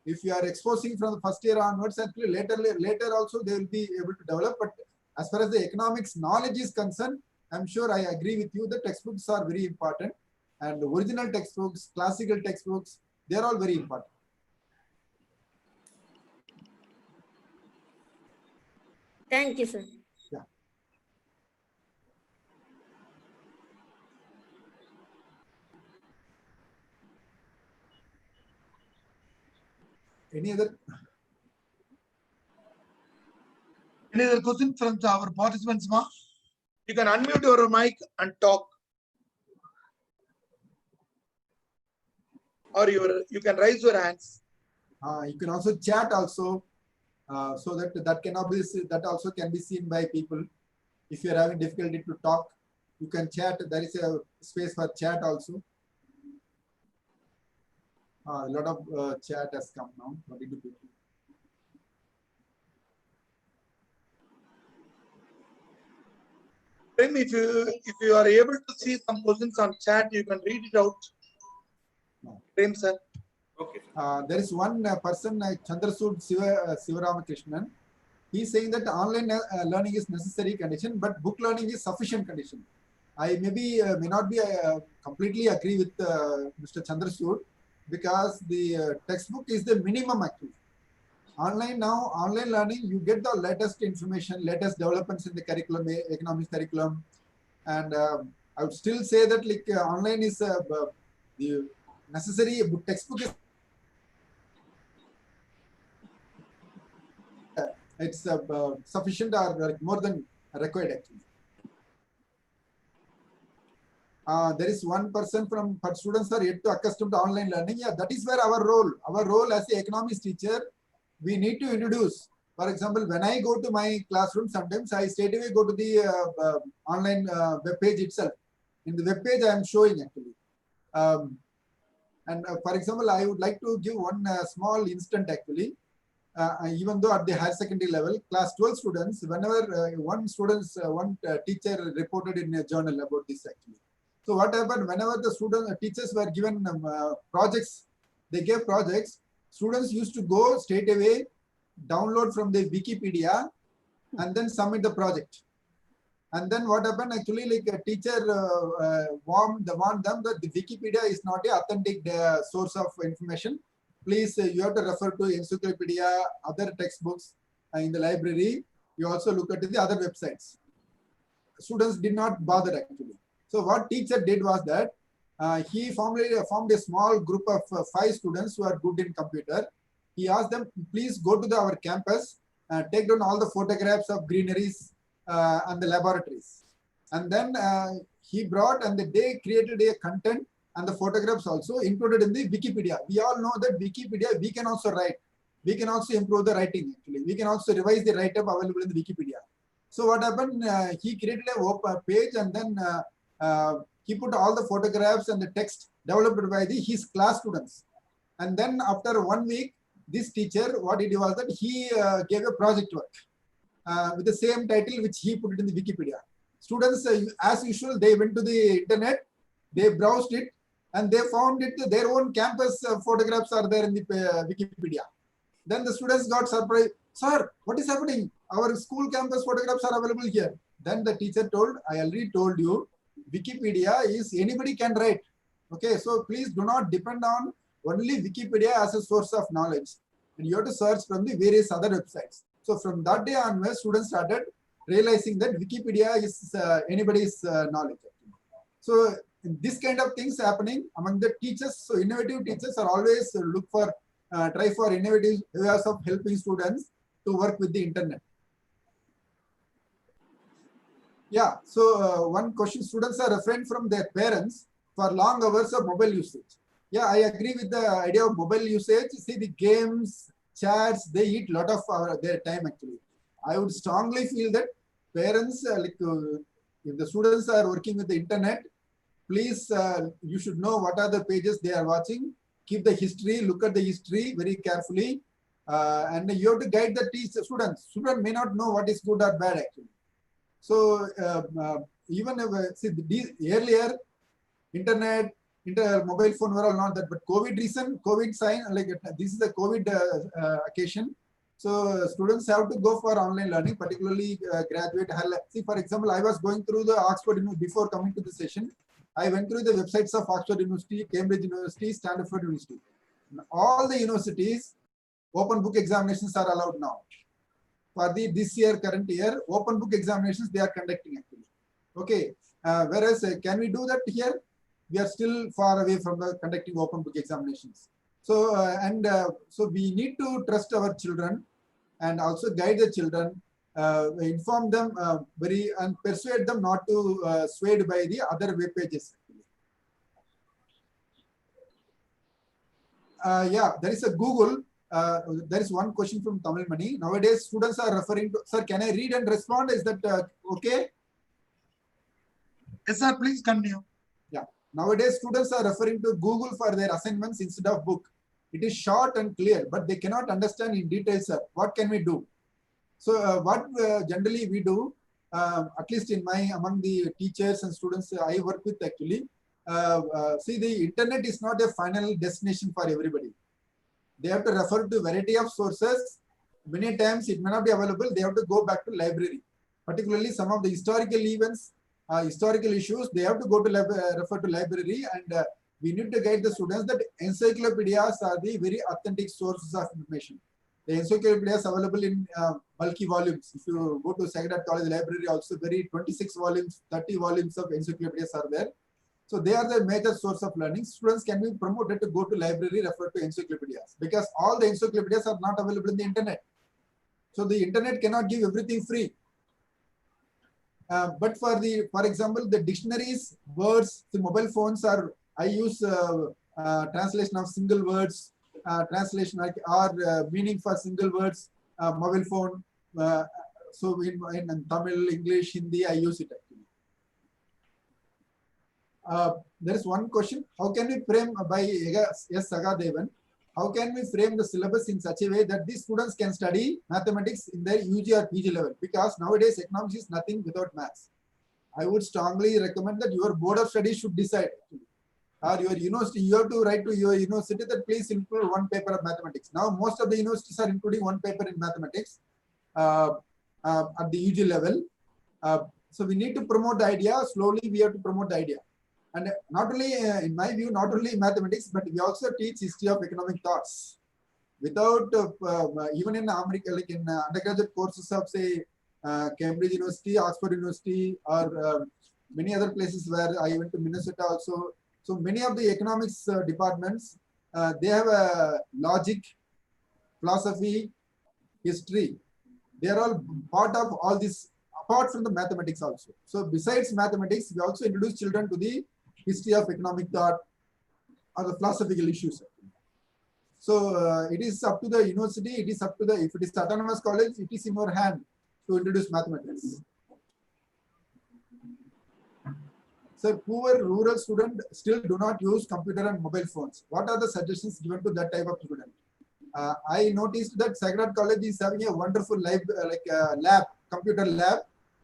If you are exposing from the first year onwards, actually later also they will be able to develop. But as far as the economics knowledge is concerned, I'm sure I agree with you that textbooks are very important. And original textbooks, classical textbooks, they're all very important. Thank you, sir. Yeah. Any other question from our participants, ma? You can unmute your mic and talk. Or you can raise your hands. You can also chat also, so that also can be seen by people. If you are having difficulty to talk, you can chat. There is a space for chat also. A lot of chat has come now. What did you do? If you are able to see some questions on chat, you can read it out. Prem sir. Okay. There is one person, Chandrasud Sivaramakrishnan. He is saying that online learning is necessary condition, but book learning is sufficient condition. I may not be completely agree with Mr. Chandrasud, because the textbook is the minimum actually. Online learning, you get the latest information, latest developments in the curriculum, economics curriculum, and I would still say that like online is the necessary textbook is it's sufficient or more than required actually. There is one person from students are yet to accustomed to online learning. Yeah, that is where our role as the economics teacher, we need to introduce. For example, when I go to my classroom, sometimes I straight away go to the online web page itself. In the web page, I am showing actually. And for example, I would like to give one small instant actually. Even though at the higher secondary level, class 12 students, whenever one teacher reported in a journal about this actually. So what happened, whenever the teachers were given projects, they gave projects, students used to go straight away, download from the Wikipedia and then submit the project. And then what happened actually, like a teacher warned them that the Wikipedia is not an authentic source of information. Please, you have to refer to encyclopedia, other textbooks in the library. You also look at the other websites. Students did not bother actually. So what teacher did was that he formed a small group of 5 students who are good in computer. He asked them, please go to our campus, take down all the photographs of greeneries and the laboratories. And then he brought and they created a content and the photographs also included in the Wikipedia. We all know that Wikipedia, we can also write. We can also improve the writing actually. We can also revise the write-up available in the Wikipedia. So what happened, he created a page and then he put all the photographs and the text developed by his class students. And then after 1 week, this teacher, what he did was that he gave a project work with the same title which he put it in the Wikipedia. Students, as usual, they went to the internet, they browsed it, and they found it, their own campus photographs are there in the Wikipedia. Then the students got surprised. Sir, what is happening? Our school campus photographs are available here. Then the teacher told, I already told you, Wikipedia is anybody can write. Okay, so please do not depend on only Wikipedia as a source of knowledge. And you have to search from the various other websites. So from that day onwards, students started realizing that Wikipedia is anybody's knowledge. So this kind of things happening among the teachers. So innovative teachers are always try for innovative ways of helping students to work with the internet. Yeah, so one question, students are refrained from their parents for long hours of mobile usage. Yeah, I agree with the idea of mobile usage. See, the games, chats, they eat a lot of their time actually. I would strongly feel that parents, if the students are working with the internet, please, you should know what are the pages they are watching. Keep the history, look at the history very carefully. And you have to guide the students. Students may not know what is good or bad actually. So even if, earlier, internet, mobile phone were all not that, but COVID sign, like this is the COVID occasion. So students have to go for online learning, particularly graduate. See, for example, I was going through the Oxford University before coming to the session. I went through the websites of Oxford University, Cambridge University, Stanford University. All the universities, open book examinations are allowed now. For this year, current year, open book examinations they are conducting actually. Okay, whereas can we do that here? We are still far away from the conducting open book examinations. So so we need to trust our children and also guide the children, inform them and persuade them not to swayed by the other web pages. Yeah, there is a Google. There is one question from Tamil Mani. Nowadays, students are referring to, sir, can I read and respond? Is that okay? Yes, sir, please continue. Yeah. Nowadays, students are referring to Google for their assignments instead of book. It is short and clear, but they cannot understand in detail, sir. What can we do? So what generally we do, at least among the teachers and students I work with actually, see, the internet is not a final destination for everybody. They have to refer to variety of sources. Many times it may not be available. They have to go back to library. Particularly some of the historical events, historical issues, they have to go to refer to library, and we need to guide the students that encyclopedias are the very authentic sources of information. The encyclopedias available in bulky volumes. If you go to Sacred College Library, also 26 volumes, 30 volumes of encyclopedias are there. So they are the major source of learning. Students can be promoted to go to library, refer to encyclopedias, because all the encyclopedias are not available in the internet. So the internet cannot give everything free. But for example, the dictionaries, words, the mobile phones are, I use translation of single words, translation or meaning for single words, mobile phone. So in Tamil, English, Hindi, I use it actually. there is one question. How can we frame by S. Sagadevan? How can we frame the syllabus in such a way that these students can study mathematics in their UG or PG level? Because nowadays economics is nothing without maths. I would strongly recommend that your board of studies should decide, or your university, you have to write to your university that please include one paper of mathematics. Now most of the universities are including one paper in mathematics at the UG level. So we need to promote the idea. Slowly we have to promote the idea. And not only, in my view, not only mathematics, but we also teach history of economic thoughts. Without, even in America, like in undergraduate courses of, say, Cambridge University, Oxford University, or many other places where I went to Minnesota also. So many of the economics departments, they have a logic, philosophy, history. They are all part of all this, apart from the mathematics also. So besides mathematics, we also introduce children to the history of economic thought or the philosophical issues. So it is up to the university, it is up to the, if it is autonomous college, it is in your hand to introduce mathematics. So poor rural students still do not use computer and mobile phones. What are the suggestions given to that type of student? I noticed that Sacred College is having a wonderful lab, computer lab.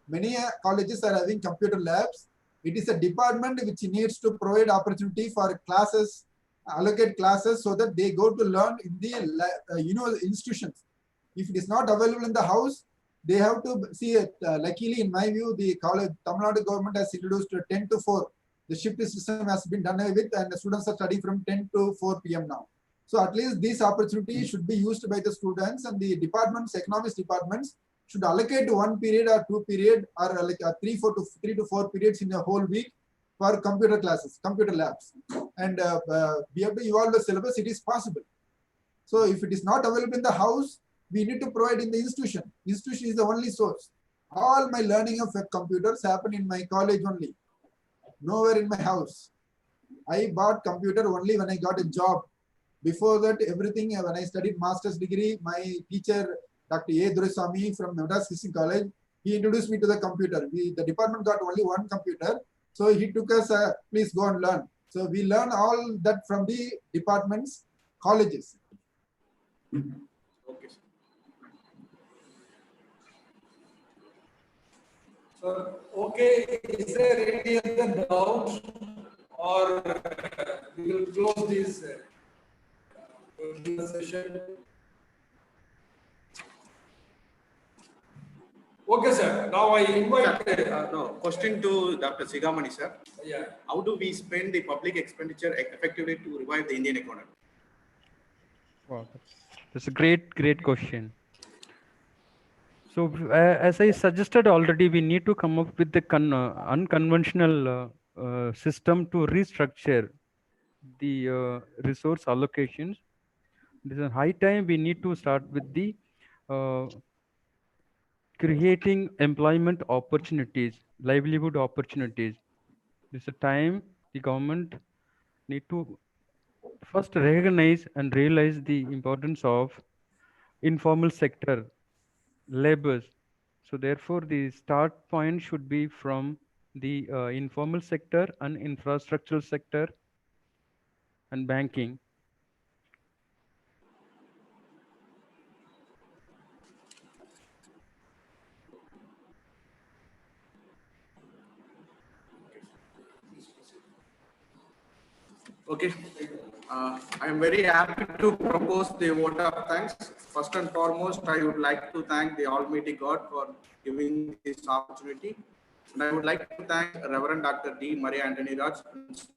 Many colleges are having computer labs. It is a department which needs to provide opportunity for classes, allocate classes so that they go to learn in the institutions. If it is not available in the house, they have to see it. Luckily, in my view, the college, Tamil Nadu government has introduced 10 to 4. The shift system has been done away with, and the students are studying from 10 to 4 p.m. now. So at least this opportunity should be used by the students, and the departments, economics departments, should allocate 1 period or 2 period or like 3 to 4 periods in a whole week for computer classes, computer labs. And we have to evolve the syllabus. It is possible. So if it is not available in the house, we need to provide in the institution. Institution is the only source. All my learning of computers happen in my college only, nowhere in my house. I bought computer only when I got a job. Before that, everything, when I studied master's degree, my teacher, Dr. A. Durasamy from Madras Christian College, he introduced me to the computer. The department got only one computer. So he took us, please go and learn. So we learn all that from the departments, colleges. Okay. So, okay, is there any other doubt, or we will close this session? Okay, sir. Now I invite. No, question to Dr. Sigamani, sir. Yeah. How do we spend the public expenditure effectively to revive the Indian economy? Wow, that's a great question. So as I suggested already, we need to come up with the unconventional system to restructure the resource allocations. This is a high time we need to start with the creating employment opportunities, livelihood opportunities. This is a time the government need to first recognize and realize the importance of informal sector labors. So therefore, the start point should be from the informal sector and infrastructural sector and banking. Okay. I am very happy to propose the vote of thanks. First and foremost, I would like to thank the Almighty God for giving this opportunity. And I would like to thank Reverend Dr. D. Maria Anthony Raj.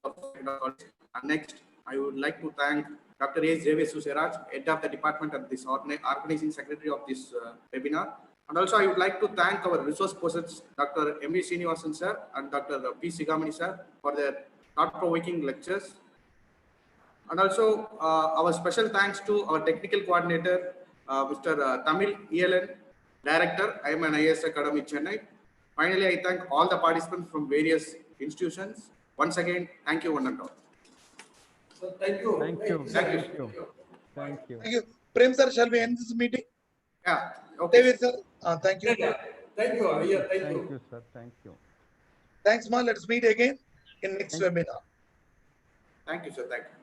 And next, I would like to thank Dr. A. Xavier Suseraj, head of the department and this organizing secretary of this webinar. And also, I would like to thank our resource persons, Dr. M. V. Srinivasan sir and Dr. P. Sigamani sir, for their thought-provoking lectures. And also, our special thanks to our technical coordinator, Mr. Tamil ELN, Director, I am an IAS Academy, Chennai. Finally, I thank all the participants from various institutions. Once again, thank you, one and all. So thank you. Thank you. Thank you. Thank you. Thank you. Prem sir, shall we end this meeting? Yeah, okay. David sir, thank you. Yeah, thank you. Yeah, thank you. Thank you, sir. Thank you. Thanks, Ma. Let's meet again. in next webinar. Thank you, sir. Thank you.